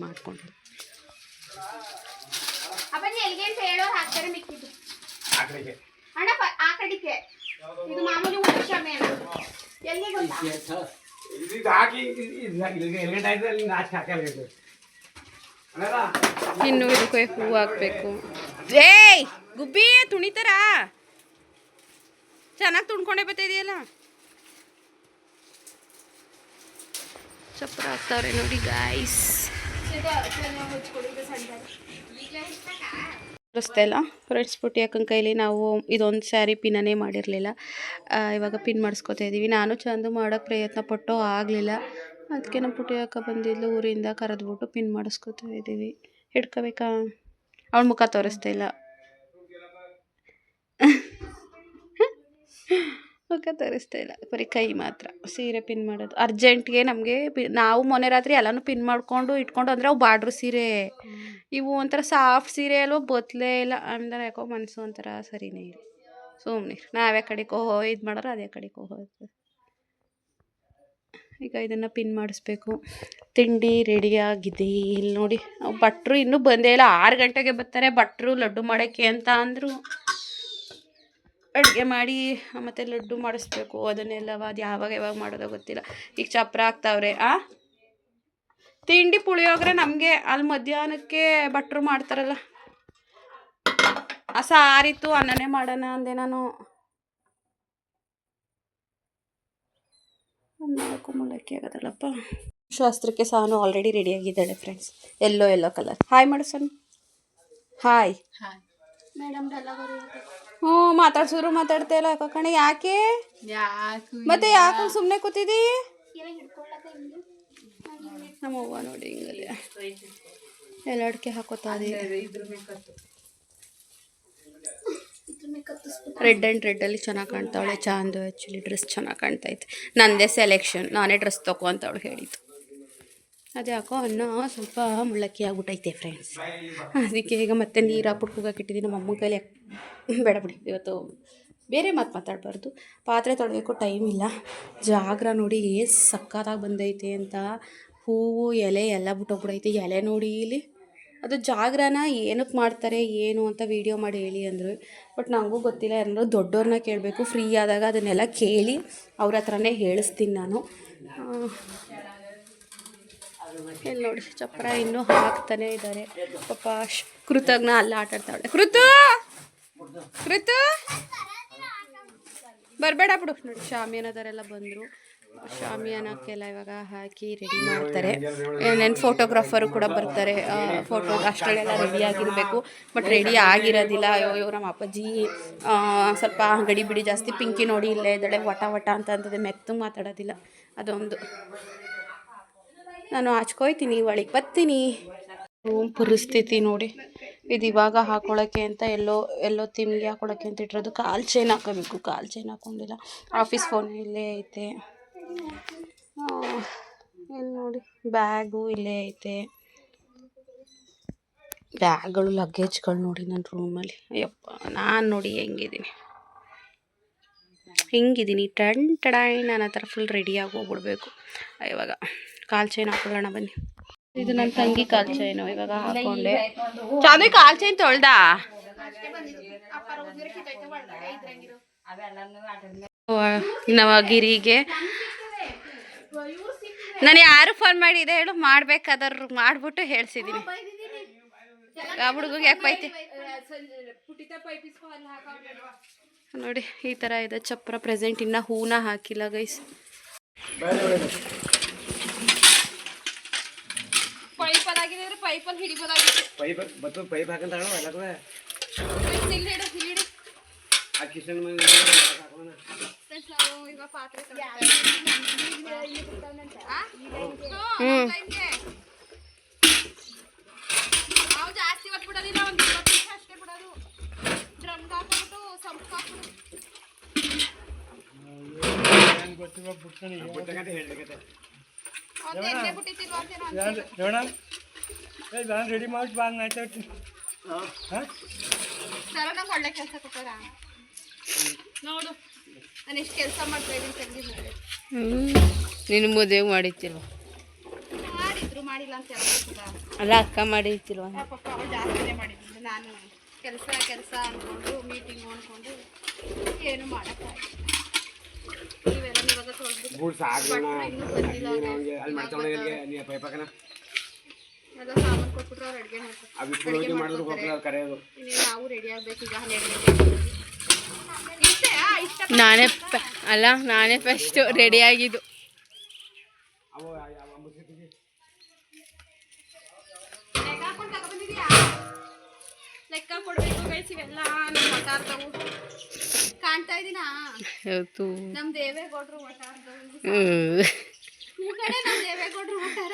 ಇನ್ನು ಇದಕ್ಕೆ ಹೂವು ಹಾಕ್ಬೇಕು. ಏಯ್ ಗುಬ್ಬಿ ತುಣಿತಾರ, ಚೆನ್ನಾಗಿ ತುಣ್ಕೊಂಡೇ ಬರ್ತಾಯಿದೆಯಲ್ಲ. ಚಪ್ರ ಹಾಕ್ತಾವ್ರೆ ನೋಡಿ ಗಾಯ್ಸ್. ತೋರಿಸ್ತಾ ಇಲ್ಲ ಫ್ರೆಂಡ್ಸ್. ಪುಟ್ಟಿ ಅಕ್ಕನ ಕೈಲಿ ನಾವು ಇದೊಂದು ಸ್ಯಾರಿ ಪಿನ್ನನೇ ಮಾಡಿರಲಿಲ್ಲ, ಇವಾಗ ಪಿನ್ ಮಾಡಿಸ್ಕೊತಾ ಇದ್ದೀವಿ. ನಾನು ಚಂದ ಮಾಡೋಕ್ಕೆ ಪ್ರಯತ್ನ ಪಟ್ಟು ಆಗಲಿಲ್ಲ. ಅದಕ್ಕೆ ನಮ್ಮ ಪುಟ್ಟಿ ಅಕ್ಕ ಬಂದಿದ್ಲು ಊರಿಂದ, ಕರೆದ್ಬಿಟ್ಟು ಪಿನ್ ಮಾಡಿಸ್ಕೊತಾ ಇದ್ದೀವಿ. ಹಿಡ್ಕೋಬೇಕಾ? ಅವಳ ಮುಖ ತೋರಿಸ್ತಾ ಇಲ್ಲ, ಮುಖ ತೋರಿಸ್ತಾ ಇಲ್ಲ, ಬರೀ ಕೈ ಮಾತ್ರ. ಸೀರೆ ಪಿನ್ ಮಾಡೋದು ಅರ್ಜೆಂಟ್ಗೆ ನಮಗೆ. ನಾವು ಮೊನ್ನೆ ರಾತ್ರಿ ಎಲ್ಲನೂ ಪಿನ್ ಮಾಡಿಕೊಂಡು ಇಟ್ಕೊಂಡು, ಅಂದರೆ ಅವು ಬಾರ್ಡ್ರ್ ಸೀರೆ, ಇವು ಒಂಥರ ಸಾಫ್ಟ್ ಸೀರೆ ಅಲ್ವ, ಬತ್ತಲೇ ಇಲ್ಲ. ಅಂದ್ರೆ ಯಾಕೋ ಮನಸ್ಸು ಒಂಥರ ಸರಿನೇ ಇಲ್ಲ. ಸುಮ್ಮನೆ ನಾವೇ ಕಡೆಗೆ ಇದು ಮಾಡೋರು ಅದೇ ಕಡೆಗೆ ಹೋಗೋದು. ಈಗ ಇದನ್ನು ಪಿನ್ ಮಾಡಿಸ್ಬೇಕು. ತಿಂಡಿ ರೆಡಿಯಾಗಿದೆ. ಇಲ್ಲಿ ನೋಡಿ, ಭಟ್ರು ಇನ್ನೂ ಬಂದೇ ಇಲ್ಲ. 6 ಗಂಟೆಗೆ ಬರ್ತಾರೆ ಭಟ್ರು ಲಡ್ಡು ಮಾಡೋಕ್ಕೆ ಅಂತ ಅಂದರು. ಅಡುಗೆ ಮಾಡಿ ಮತ್ತು ಲಡ್ಡು ಮಾಡಿಸ್ಬೇಕು. ಅದನ್ನೆಲ್ಲವ ಅದು ಯಾವಾಗ ಮಾಡೋದೋ ಗೊತ್ತಿಲ್ಲ. ಈಗ ಚಪ್ರ ಹಾಕ್ತಾವ್ರೆ. ತಿಂಡಿ ಪುಳಿಯೋಗರೆ ನಮಗೆ ಅಲ್ಲಿ ಮಧ್ಯಾಹ್ನಕ್ಕೆ ಭಟ್ರು ಮಾಡ್ತಾರಲ್ಲ, ಸಾರಿತ್ತು, ಅನ್ನನೇ ಮಾಡೋಣ ಅಂದೆ ನಾನು. ಅನ್ನಕ್ಕೂ ಮೂಲಕ್ಕೆ ಆಗೋದಲ್ಲಪ್ಪ. ಶಾಸ್ತ್ರಕ್ಕೆ ಸಾನು ಆಲ್ರೆಡಿ ರೆಡಿಯಾಗಿದ್ದಾಳೆ ಫ್ರೆಂಡ್ಸ್. Yellow colour. ಹಾಯ್ ಮಾಡು ಸಣ್ಣ. ಹಾಯ್. ಹ್ಞೂ ಮಾತಾಡ್ಸಿದ್ರು ಮಾತಾಡ್ತಾ ಇಲ್ಲ ಕಣೆ. ಯಾಕೆ ಮತ್ತೆ ಯಾಕೆ ಸುಮ್ಮನೆ ಕೂತಿದ್ದಿ? ನಮ್ಮವ್ವ ನೋಡಿ ಹಿಂಗದೆ ಎಲ್ಲ ಅಡಿಕೆ ಹಾಕೋತಾ ರೆಡ್ ಆ್ಯಂಡ್ ರೆಡ್ಡಲ್ಲಿ ಚೆನ್ನಾಗಿ ಕಾಣ್ತಾವಳೆ. ಚಾಂದು ಆ್ಯಕ್ಚುಲಿ ಡ್ರೆಸ್ ಚೆನ್ನಾಗಿ ಕಾಣ್ತೈತೆ. ನಂದೇ ಸೆಲೆಕ್ಷನ್, ನಾನೇ ಡ್ರೆಸ್ ತೊಗೊ ಅಂತ ಅವಳು ಹೇಳಿದ್ದು. ಅದು ಯಾಕೋ ಅನ್ನ ಸ್ವಲ್ಪ ಮುಳ್ಳಕ್ಕಿ ಆಗ್ಬಿಟ್ಟೈತೆ ಫ್ರೆಂಡ್ಸ್. ಅದಕ್ಕೆ ಈಗ ಮತ್ತೆ ನೀರು ಹಾಕ್ಬಿಟ್ಟು ಕೂಗಾಕಿಟ್ಟಿದ್ದೀನಿ. ನಮ್ಮ ಅಮ್ಮನ ಕೈಲಿ ಬೇಡ ಬಿಡಿ, ಇವತ್ತು ಬೇರೆ ಮಾತಾಡಬಾರ್ದು. ಪಾತ್ರೆ ತೊಳೆಯೋಕ್ಕೂ ಟೈಮ್ ಇಲ್ಲ. ಜಾಗ್ರ ನೋಡಿ ಸಕ್ಕತ್ತಾಗಿ ಬಂದೈತೆ ಅಂತ. ಹೂವು ಎಲೆ ಎಲ್ಲ ಬಿಟ್ಟೋಗ್ಬಿಡೈತೆ. ಎಲೆ ನೋಡಿ ಇಲ್ಲಿ, ಅದು ಜಾಗ್ರನ ಏನಕ್ಕೆ ಮಾಡ್ತಾರೆ ಏನು ಅಂತ ವೀಡಿಯೋ ಮಾಡಿ ಹೇಳಿ ಅಂದರು. ಬಟ್ ನನಗೂ ಗೊತ್ತಿಲ್ಲ. ಯಾರು ದೊಡ್ಡವ್ರನ್ನ ಕೇಳಬೇಕು. ಫ್ರೀ ಆದಾಗ ಅದನ್ನೆಲ್ಲ ಕೇಳಿ ಅವ್ರ ಹತ್ರನೇ ಹೇಳಿಸ್ತೀನಿ ನಾನು. ಇಲ್ಲಿ ನೋಡಿ ಚಪ್ರ ಇನ್ನೂ ಹಾಕ್ತಾನೆ ಇದ್ದಾರೆ ಪಾಪ. ಕೃತಜ್ಞ ಅಲ್ಲ ಆಟಾಡ್ತಾಳೆ. ಕೃತು ಬರಬೇಡ ಬಿಡು. ನೋಡಿ ಶಾಮಿಯಾನದವರೆಲ್ಲ ಬಂದರು. ಶಾಮಿಯಾನಕ್ಕೆಲ್ಲ ಇವಾಗ ಹಾಕಿ ರೆಡಿ ಮಾಡ್ತಾರೆ. ನನ್ನ ಫೋಟೋಗ್ರಾಫರು ಕೂಡ ಬರ್ತಾರೆ. ಫೋಟೋ ಅಷ್ಟರಲ್ಲೆಲ್ಲ ರೆಡಿ ಆಗಿರಬೇಕು. ಬಟ್ ರೆಡಿ ಆಗಿರೋದಿಲ್ಲ. ಅಯ್ಯೋ ನಮ್ಮ ಅಪ್ಪಾಜಿ ಸ್ವಲ್ಪ ಗಡಿ ಬಿಡಿ ಜಾಸ್ತಿ. ಪಿಂಕಿ ನೋಡಿ ಇಲ್ಲೇ ಇದ್ದಾಳೆ ವಟ ವಟ ಅಂತಂತದೆ, ಮೆತ್ತು ಮಾತಾಡೋದಿಲ್ಲ. ಅದೊಂದು ನಾನು ಹಚ್ಕೊಯ್ತೀನಿ, ಒಳಗೆ ಬರ್ತೀನಿ. ಪರಿಸ್ಥಿತಿ ನೋಡಿ. ಇದು ಇವಾಗ ಹಾಕೊಳ್ಳೋಕ್ಕೆ ಅಂತ ಎಲ್ಲೋ ತಿಮ್ಗೆ ಹಾಕೊಳ್ಳೋಕ್ಕೆ ಅಂತ ಇಟ್ಟಿರೋದು. ಕಾಲು ಚೈನ್ ಹಾಕೋಬೇಕು, ಕಾಲು ಚೈನ್ ಹಾಕೊಂಡಿಲ್ಲ. ಆಫೀಸ್ ಫೋನ್ ಇಲ್ಲೇ ಐತೆ. ಇಲ್ಲಿ ನೋಡಿ ಬ್ಯಾಗು ಇಲ್ಲೇ ಐತೆ. ಬ್ಯಾಗ್ಗಳು ಲಗೇಜ್ಗಳು ನೋಡಿ ನನ್ನ ರೂಮಲ್ಲಿ. ಅಯ್ಯಪ್ಪ ನಾನು ನೋಡಿ ಹಿಂಗಿದ್ದೀನಿ ಟಡಾಯ್. ನಾನು ಆ ಥರ ಫುಲ್ ರೆಡಿಯಾಗಿ ಹೋಗ್ಬಿಡ್ಬೇಕು. ಇವಾಗ ಕಾಲು ಚೈನ್ ಹಾಕೊಳ್ಳೋಣ ಬನ್ನಿ. ಇದು ನನ್ನ ತಂಗಿ ಕಾಲು ಚೈನು ಇವಾಗ ಹಾಕೊಂಡೆ. ಚಾಂದಿ ಕಾಲು ಚೈನ್ ತೊಳ್ದ ನವಗಿರಿಗೆ. ನಾನು ಯಾರು ಫೋನ್ ಮಾಡಿದೆ ಹೇಳು, ಮಾಡ್ಬೇಕಾದ್ರು ಮಾಡ್ಬಿಟ್ಟು ಹೇಳ್ಸಿದ್ದೀನಿ. ಆ ಹುಡುಗಿಗೆ ಯಾಕೆ ಬೈತಿ ನೋಡಿ. ಈ ಥರ ಇದೆ ಚಪ್ರ. ಪ್ರೆಸೆಂಟ್ ಇನ್ನು ಹೂನ ಹಾಕಿಲ್ಲ ಗೈಸ್. ಪೈಪಲ್ಲಿ ಹಿಡಿಬೋದಾಗಿತ್ತು. ಪೈಪ್ ಹಾಕಂತ ಜಾಸ್ತಿ ಹೊತ್ತು ಬಿಡೋದಿಲ್ಲ, ಒಂದು 20 ನಿಮಿಷ ಅಷ್ಟೇ ಬಿಡೋದು. ಡ್ರಮ್ಗೆ ಹಾಕ್ಬಿಟ್ಟು ಸಂಪ್ ಹಾಕ್ಬಿಟ್ಟು ನಾನು ರೆಡಿ ಮಾಡಿ ಬಾ ಆಯ್ತು. ಸರ ನಂಗೆ ಒಳ್ಳೆ ಕೆಲಸ ಕೊಟ್ಟಾರ ನೋಡು. ನಾನು ಎಷ್ಟು ಕೆಲಸ ಮಾಡ್ತಾ ಇದ್ದೀನಿ ತಂಗಿ ಮೇಲೆ. ನೀನು ಮದುವೆ ಮಾಡಿತ್ತಿಲ್ವ? ಮಾಡಿದ್ರು ಮಾಡಿಲ್ಲ ಅಂತ ಹೇಳ್ತಿಲ್ಲ. ಅಲ್ಲ ಅಕ್ಕ ಮಾಡಿತ್ತಿಲ್ವ? ಪಾಪ ಅವಳು ಜಾಸ್ತಿನೇ ಮಾಡಿದ್ರು. ನಾನು ಕೆಲಸ ಅಂದ್ಕೊಂಡು ಮೀಟಿಂಗು ಅಂದ್ಕೊಂಡು ಏನು ಮಾಡೋಕ್ಕಾಗಿಲ್ಲ. ನೀವೆಲ್ಲ ಇವಾಗ ತೊಳೆದ್ಬಿಟ್ಟು ಇನ್ನೂ ಬಂದಿಲ್ಲ. ಎಲ್ಲ ಸಾಮಾನು ಕೊಟ್ಬಿಟ್ರೆ ಅವ್ರು ಅಡುಗೆ ಮಾಡ್ತಾರೆ. ಇನ್ನೇನು ನಾವು ರೆಡಿ ಆಗಬೇಕು ಈಗ. 12 ಗಂಟೆ ನಾನೇ ಫಸ್ಟು ರೆಡಿ ಆಗಿದ್ದು. ಲೆಕ್ಕ ಕೊಡ್ಬೇಕು ಗೈಸ್. ಇವೆಲ್ಲ ನಮ್ಮ ಮಾತಾಡ್ತಾವು ಕಾಣ್ತಾ ಇದೀನಾ? ನಮ್ಮ ದೇವೇಗೌಡರು ಮಾತಾಡ್ತಾವು. ಈ ಕಡೆ ನಮ್ಮ ದೇವೇಗೌಡರು ಮಾತಾಡ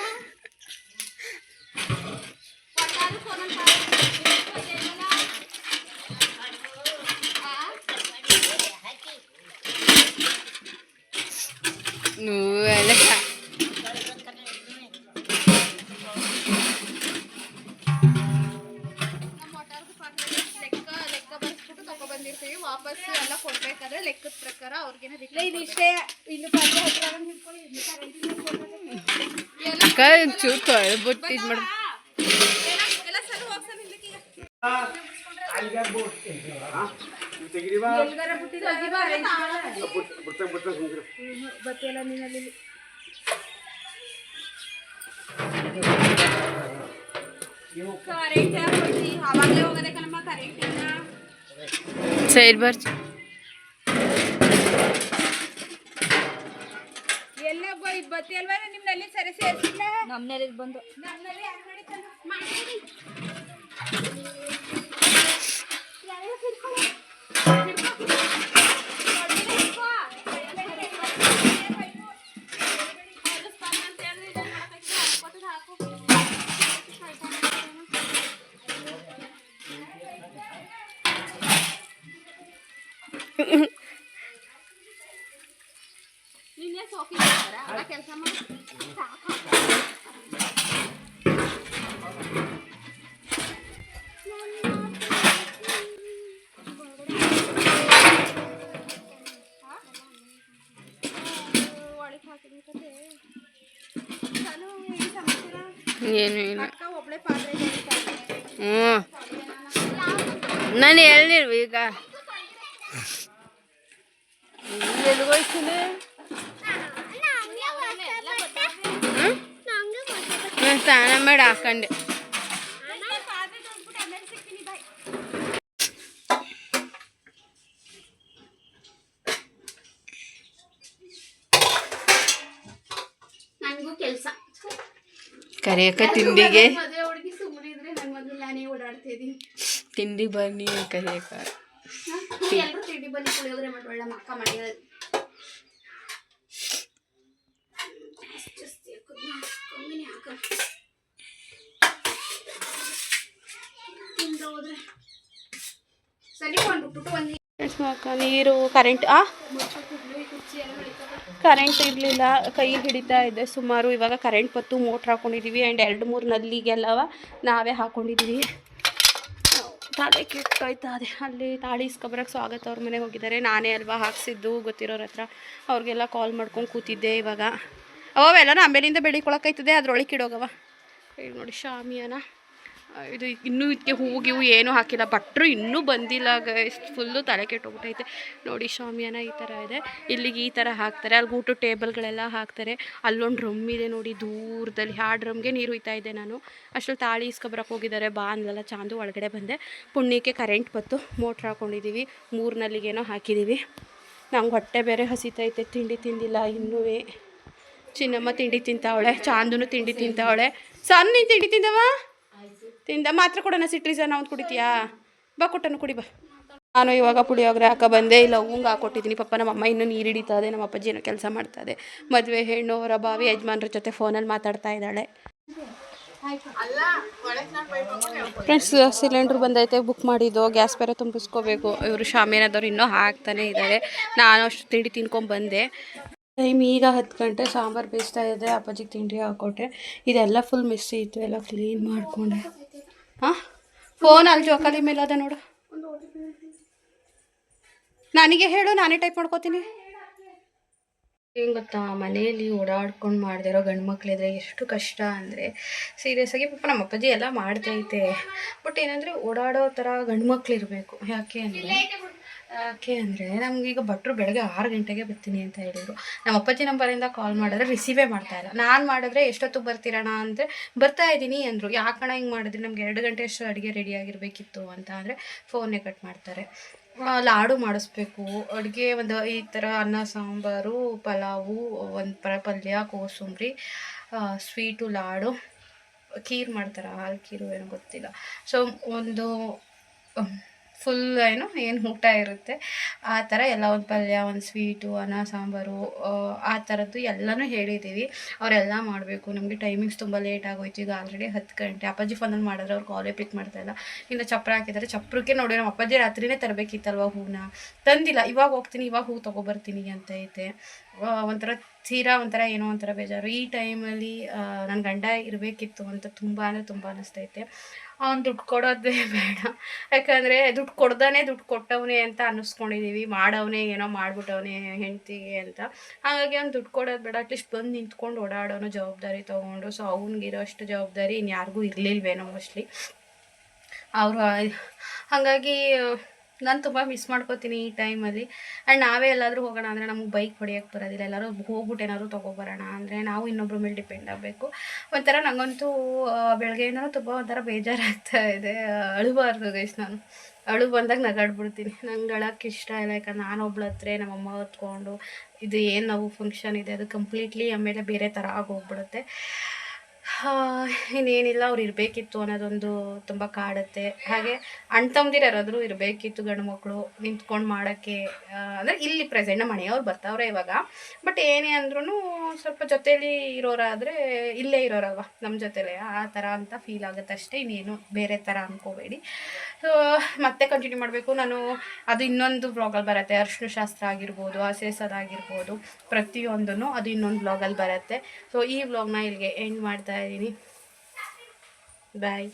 ವಾಪಸ್ ಎಲ್ಲ ಕೊಡ್ಬೇಕಾದ್ರೆ ಲೆಕ್ಕದ ಪ್ರಕಾರ ಅವ್ರಿಗೇನ ಚೂರು ತೊಳೆದ್ಬಿಟ್ಟು ಇದು ಮಾಡಿ. ಅವಾಗಲೇ ಹೋಗೋದಕ್ಕಲ್ಲಮ್ಮ ಕರೆಂಟ್ ಸೈಡ್ ಬರ್ಚ್ ಎಲ್ಲ ಬತ್ತಿ ಅಲ್ವಾ ನಿಮ್ನಲ್ಲಿ ಸರಿ ಸೇರಿಸಿಲ್ಲ. ನಮ್ಮನೇಲಿ ಬಂದು ನಮ್ಮನೇಲಿ ನಿನ್ನೆ ಸೋಫಿ ಕೆಲಸ ಮಾಡಿ ಒಳಗೆ ಹಾಕಿದ್ರೆ ಏನು ಇಲ್ಲ. ಒಬ್ಳೆ ಪಾತ್ರೆ ನಾನು ಹೇಳಿಲ್ವ ಈಗ ಎಲ್ಲಿಗೋಯ್ತೀನಿ? ನಾನು ಸ್ನಾನ ಮಾಡಿ ಹಾಕೊಂಡೆ. ಕರೆಯಕ್ಕ ತಿಂಡಿಗೆ ಮದುವೆ ಹುಡುಗಿ ಸುಮ್ಮನೆ ಇದ್ರೆ ನನ್ನ ಮೊದಲು ನಾನೇ ಓಡಾಡ್ತಿದ್ದೀನಿ. ತಿಂಡಿ ಬನ್ನಿ ಕರೆಯಕ್ಕ. ಎಲ್ಲರೂ ತಿಂಡಿ ಬನ್ನಿ ಪುಳಿಯೋಗರೆ ಮಾಡೋಣ ನಮ್ಮ ಅಕ್ಕ ಮನೆಯಲ್ಲಿ. ನೀರು ಕರೆಂಟ್ ಕರೆಂಟ್ ಇರಲಿಲ್ಲ, ಕೈ ಹಿಡಿತಾ ಇದೆ ಸುಮಾರು. ಇವಾಗ ಕರೆಂಟ್ ಬತ್ತು, ಮೋಟ್ರ್ ಹಾಕೊಂಡಿದ್ದೀವಿ. ಆ್ಯಂಡ್ 2-3 ನಲ್ಲಿಗೆಲ್ಲವ ನಾವೇ ಹಾಕೊಂಡಿದ್ದೀವಿ. ತಲೆ ಕೆಟ್ಟೋಯ್ತಾ ಇದೆ. ಅಲ್ಲಿ ತಾಳಿ ಇಸ್ಕೊಬರಕ್ಕೆ ಸ್ವಾಗತ ಅವ್ರ ಮನೆಗೆ ಹೋಗಿದ್ದಾರೆ. ನಾನೇ ಅಲ್ವಾ ಹಾಕ್ಸಿದ್ದು ಗೊತ್ತಿರೋರ ಹತ್ರ. ಅವ್ರಿಗೆಲ್ಲ ಕಾಲ್ ಮಾಡ್ಕೊಂಡು ಕೂತಿದ್ದೆ. ಇವಾಗ ಅವೆಲ್ಲ ಆಮೇಲಿಂದ ಬೆಳಿಕೊಳಕೈತದೆ, ಅದ್ರೊಳಗೆ ಇಡೋಗವ. ಈಗ ನೋಡಿ ಶಾಮಿಯಾನ ಇದು ಇನ್ನೂ ಇದಕ್ಕೆ ಹೂಗಿವು ಏನೂ ಹಾಕಿಲ್ಲ. ಭಟ್ರು ಇನ್ನೂ ಬಂದಿಲ್ಲ ಗೈಸ್. ಫುಲ್ಲು ತಲೆ ಕೆಟ್ಟೋಗ್ಬಿಟ್ಟೈತೆ ನೋಡಿ. ಶಾಮಿಯಾನ ಈ ಥರ ಇದೆ. ಇಲ್ಲಿಗೆ ಈ ಥರ ಹಾಕ್ತಾರೆ. ಅಲ್ಲಿ ಊಟ ಟೇಬಲ್ಗಳೆಲ್ಲ ಹಾಕ್ತಾರೆ. ಅಲ್ಲೊಂದು ಡ್ರಮ್ ಇದೆ ನೋಡಿ ದೂರದಲ್ಲಿ. ಆ ಡ್ರಮ್ಗೆ ನೀರು ಹುಯ್ತಾ ಇದ್ದೆ ನಾನು. ಅಷ್ಟರಲ್ಲಿ ತಾಳಿ ಇಸ್ಕೊಬರಕ್ಕೆ ಹೋಗಿದ್ದಾರೆ. ಬಾ ಅಂದಲ್ಲ ಚಾಂದು. ಒಳಗಡೆ ಬಂದೆ. ಪುಣ್ಯಕ್ಕೆ ಕರೆಂಟ್ ಬತ್ತು, ಮೋಟ್ರ್ ಹಾಕ್ಕೊಂಡಿದ್ದೀವಿ. 3 ನಲ್ಲಿಗೇನೋ ಹಾಕಿದ್ದೀವಿ. ನಂಗೆ ಹೊಟ್ಟೆ ಬೇರೆ ಹಸಿತೈತೆ, ತಿಂಡಿ ತಿಂದಿಲ್ಲ ಇನ್ನೂ. ಚಿನ್ನಮ್ಮ ತಿಂಡಿ ತಿಂತಾವಳೆ, ಚಾಂದುನು ತಿಂಡಿ ತಿಂತಾವಳೆ. ಸಾನು ನೀನು ತಿಂಡಿ ತಿಂದವ? ತಿಂದ. ಮಾತ್ರ ಕೊಡೋಣ ಸಿಟ್ರೀಸನ್ ಅವ್ನು ಕುಡಿತೀಯಾ? ಬಾ ಕೊಟ್ಟನು ಕುಡಿ ಬಾ. ನಾನು ಇವಾಗ ಪುಳಿಯೋಗರೆ ಹಾಕ ಬಂದೆ. ಇಲ್ಲ ಹೂಂಗೆ ಹಾಕೊಟ್ಟಿದ್ದೀನಿ. ಪಾಪ ನಮ್ಮಮ್ಮ ಇನ್ನೂ ನೀರು ಹಿಡಿತಾ ಇದೆ. ನಮ್ಮ ಅಪ್ಪಾಜಿ ಏನೋ ಕೆಲಸ ಮಾಡ್ತಾಯಿದೆ. ಮದುವೆ ಹೆಣ್ಣು ಅವರ ಭಾವಿ ಯಜಮಾನ್ರ ಜೊತೆ ಫೋನಲ್ಲಿ ಮಾತಾಡ್ತಾ ಇದ್ದಾಳೆ. ಫ್ರೆಂಡ್ಸ್, ಸಿಲಿಂಡ್ರ್ ಬಂದೈತೆ. ಬುಕ್ ಮಾಡಿದ್ದು. ಗ್ಯಾಸ್ ಬೇರೆ ತುಂಬಿಸ್ಕೋಬೇಕು. ಇವರು ಶಾಮಿಯಾನದವ್ರು ಇನ್ನೂ ಹಾಕ್ತಾನೆ ಇದ್ದಾರೆ. ನಾನು ಅಷ್ಟು ತಿಂಡಿ ತಿನ್ಕೊಂಡ್ಬಂದೆ. ಟೈಮ್ ಈಗ 10 ಗಂಟೆ. ಸಾಂಬಾರು ಬೇಯಿಸ್ತಾ ಇದೆ. ಅಪ್ಪಾಜಿಗೆ ತಿಂಡಿ ಹಾಕ್ಕೊಟ್ಟೆ. ಇದೆಲ್ಲ ಫುಲ್ ಮಿಸ್ಸಿ ಇತ್ತು, ಎಲ್ಲ ಕ್ಲೀನ್ ಮಾಡಿಕೊಂಡೆ. ಹಾಂ, ಫೋನ್ ಅಲ್ಲಿ ಜೋಕಾಲಿ ಮೇಲೆ ಅದ ನೋಡು. ನನಗೆ ಹೇಳು, ನಾನೇ ಟೈಪ್ ಮಾಡ್ಕೋತೀನಿ. ಏನು ಗೊತ್ತಾ, ಮನೆಯಲ್ಲಿ ಓಡಾಡ್ಕೊಂಡು ಮಾಡ್ದಿರೋ ಗಂಡು ಮಕ್ಳಿದ್ರೆ ಎಷ್ಟು ಕಷ್ಟ ಅಂದರೆ ಸೀರಿಯಸ್ಸಾಗಿ. ಪಾಪ ನಮ್ಮ ಅಪ್ಪಾಜಿ ಎಲ್ಲ ಮಾಡ್ತೈತೆ. ಬಟ್ ಏನಂದರೆ ಓಡಾಡೋ ಥರ ಗಂಡು ಮಕ್ಳು ಇರಬೇಕು. ಯಾಕೆ ಅಂದರೆ ನಮಗೀಗ ಭಟ್ರು ಬೆಳಗ್ಗೆ 6 ಗಂಟೆಗೆ ಬರ್ತೀನಿ ಅಂತ ಹೇಳಿದರು. ನಮ್ಮ ಅಪ್ಪಾಜಿ ನಂಬರಿಂದ ಕಾಲ್ ಮಾಡಿದ್ರೆ ರಿಸೀವೇ ಮಾಡ್ತಾಯಿಲ್ಲ. ನಾನು ಮಾಡಿದ್ರೆ ಎಷ್ಟೊತ್ತಿಗೆ ಬರ್ತೀರಣ ಅಂದರೆ ಬರ್ತಾ ಇದ್ದೀನಿ ಅಂದರು. ಯಾಕಣ ಹಿಂಗೆ ಮಾಡಿದ್ರಿ, ನಮ್ಗೆ 2 ಗಂಟೆ ಅಷ್ಟು ಅಡುಗೆ ರೆಡಿಯಾಗಿರಬೇಕಿತ್ತು ಅಂತ ಅಂದರೆ ಫೋನ್ನೇ ಕಟ್ ಮಾಡ್ತಾರೆ. ಲಾಡು ಮಾಡಿಸ್ಬೇಕು. ಅಡುಗೆ ಒಂದು ಈ ಥರ ಅನ್ನ ಸಾಂಬಾರು, ಪಲಾವು, ಒಂದು ಪಲ್ಯ, ಕೋಸಂಬರಿ, ಸ್ವೀಟು, ಲಾಡು, ಖೀರ್ ಮಾಡ್ತಾರೆ. ಹಾಲು ಖೀರು ಏನೋ ಗೊತ್ತಿಲ್ಲ. ಸೊ ಒಂದು ಫುಲ್ ಏನು ಊಟ ಇರುತ್ತೆ ಆ ಥರ ಎಲ್ಲ. ಒಂದು ಪಲ್ಯ, ಒಂದು ಸ್ವೀಟು, ಅನ್ನ ಸಾಂಬಾರು, ಆ ಥರದ್ದು ಎಲ್ಲನೂ ಹೇಳಿದ್ದೀವಿ. ಅವರೆಲ್ಲ ಮಾಡಬೇಕು. ನಮಗೆ ಟೈಮಿಂಗ್ಸ್ ತುಂಬ ಲೇಟ್ ಆಗೋಯ್ತು. ಈಗ ಆಲ್ರೆಡಿ 10 ಗಂಟೆ. ಅಪ್ಪಾಜಿ ಫೋನಲ್ಲಿ ಮಾಡಿದ್ರೆ ಅವ್ರು ಕಾಲೇ ಪಿಕ್ ಮಾಡ್ತಾಯಿಲ್ಲ. ಇನ್ನು ಚಪ್ಪರ ಹಾಕಿದ್ದಾರೆ. ಚಪ್ಪರಕ್ಕೆ ನೋಡಿ ನಮ್ಮ ಅಪ್ಪಾಜಿ ರಾತ್ರಿನೇ ತರಬೇಕಿತ್ತಲ್ವ ಹೂವನ್ನ, ತಂದಿಲ್ಲ. ಇವಾಗ ಹೋಗ್ತೀನಿ, ಇವಾಗ ಹೂ ತೊಗೊಬರ್ತೀನಿ ಅಂತ ಐತೆ. ಒಂಥರ ತೀರಾ ಒಂಥರ ಏನೋ ಒಂಥರ ಬೇಜಾರು. ಈ ಟೈಮಲ್ಲಿ ನನ್ನ ಗಂಡ ಇರಬೇಕಿತ್ತು ಅಂತ ತುಂಬ ಅಂದರೆ ತುಂಬ ಅನ್ನಿಸ್ತೈತೆ. ಅವ್ನು ದುಡ್ಡು ಕೊಡೋದೇ ಬೇಡ. ಯಾಕಂದರೆ ದುಡ್ಡು ಕೊಡ್ದೇ ದುಡ್ಡು ಕೊಟ್ಟವನೇ ಅಂತ ಅನ್ನಿಸ್ಕೊಂಡಿದ್ದೀವಿ. ಮಾಡವನೇ ಏನೋ ಮಾಡಿಬಿಟ್ಟವನೇ ಹೆಂಡ್ತಿಗೆ ಅಂತ. ಹಾಗಾಗಿ ಅವ್ನು ದುಡ್ಡು ಕೊಡೋದು ಬೇಡ. ಅಟ್ಲೀಸ್ಟ್ ಬಂದು ನಿಂತ್ಕೊಂಡು ಓಡಾಡೋನು ಜವಾಬ್ದಾರಿ ತೊಗೊಂಡು. ಸೊ ಅವ್ನಿಗಿರೋ ಅಷ್ಟು ಜವಾಬ್ದಾರಿ ಇನ್ಯಾರಿಗೂ ಇರಲಿಲ್ವೇನೋ ಮೋಸ್ಟ್ಲಿ ಅವರು. ಹಾಗಾಗಿ ನಾನು ತುಂಬ ಮಿಸ್ ಮಾಡ್ಕೋತೀನಿ ಈ ಟೈಮಲ್ಲಿ. ಆ್ಯಂಡ್ ನಾವೇ ಎಲ್ಲಾದರೂ ಹೋಗೋಣ ಅಂದರೆ ನಮಗೆ ಬೈಕ್ ಹೊಡೆಯೋಕ್ಕೆ ಬರೋದಿಲ್ಲ. ಎಲ್ಲರೂ ಹೋಗ್ಬಿಟ್ಟು ಏನಾದರೂ ತೊಗೊಬರೋಣ ಅಂದರೆ ನಾವು ಇನ್ನೊಬ್ಬರ ಮೇಲೆ ಡಿಪೆಂಡ್ ಆಗಬೇಕು. ಒಂಥರ ನನಗಂತೂ ಬೆಳಗ್ಗೆಯಿಂದನೂ ತುಂಬ ಒಂಥರ ಬೇಜಾರಾಗ್ತಾ ಇದೆ. ಅಳಬಾರ್ದು ಗೈಸ್. ನಾನು ಅಳು ಬಂದಾಗ ನಗಾಡ್ಬಿಡ್ತೀನಿ. ನಂಗೆ ಅಳೋಕ್ಕೆ ಇಷ್ಟ ಇಲ್ಲ. ಯಾಕಂದ್ರೆ ನಾನು ಒಬ್ಳ ಹತ್ರ ನಮ್ಮಮ್ಮ ಹೊತ್ಕೊಂಡು ಇದು ಏನು ನಾವು ಫಂಕ್ಷನ್ ಇದೆ ಅದು ಕಂಪ್ಲೀಟ್ಲಿ ಆಮೇಲೆ ಬೇರೆ ಥರ ಆಗೋಗ್ಬಿಡುತ್ತೆ. ಇನ್ನೇನಿಲ್ಲ, ಅವ್ರು ಇರಬೇಕಿತ್ತು ಅನ್ನೋದೊಂದು ತುಂಬ ಕಾಡುತ್ತೆ. ಹಾಗೆ ಅಣ್ಣ ತಮ್ಮದಿರು ಯಾರಾದರೂ ಇರಬೇಕಿತ್ತು ಗಂಡು ಮಕ್ಕಳು ನಿಂತ್ಕೊಂಡು ಮಾಡೋಕ್ಕೆ. ಅಂದರೆ ಇಲ್ಲಿ ಪ್ರೆಸೆಂಟ್ ನಮ್ಮ ಮನೆಯವ್ರು ಬರ್ತಾವ್ರೆ ಇವಾಗ. ಬಟ್ ಏನೇ ಅಂದ್ರೂ ಸ್ವಲ್ಪ ಜೊತೇಲಿ ಇರೋರಾದರೆ ಇಲ್ಲೇ ಇರೋರಲ್ವ ನಮ್ಮ ಜೊತೆಲೇ, ಆ ಥರ ಅಂತ ಫೀಲ್ ಆಗುತ್ತೆ ಅಷ್ಟೇ. ಇನ್ನೇನು ಬೇರೆ ಥರ ಅಂದ್ಕೋಬೇಡಿ. ಮತ್ತೆ ಕಂಟಿನ್ಯೂ ಮಾಡಬೇಕು ನಾನು. ಅದು ಇನ್ನೊಂದು ಬ್ಲಾಗಲ್ಲಿ ಬರುತ್ತೆ. ಅರಿಶಿನ ಶಾಸ್ತ್ರ ಆಗಿರ್ಬೋದು, ಆಸೇಸೋದಾಗಿರ್ಬೋದು, ಪ್ರತಿಯೊಂದೂ ಅದು ಇನ್ನೊಂದು ಬ್ಲಾಗಲ್ಲಿ ಬರುತ್ತೆ. ಸೊ ಈ ಬ್ಲಾಗ್ನ ಇಲ್ಲಿಗೆ ಎಂಡ್ ಮಾಡ್ತಾ ಇದ್ದೀನಿ. ಬಾಯ್.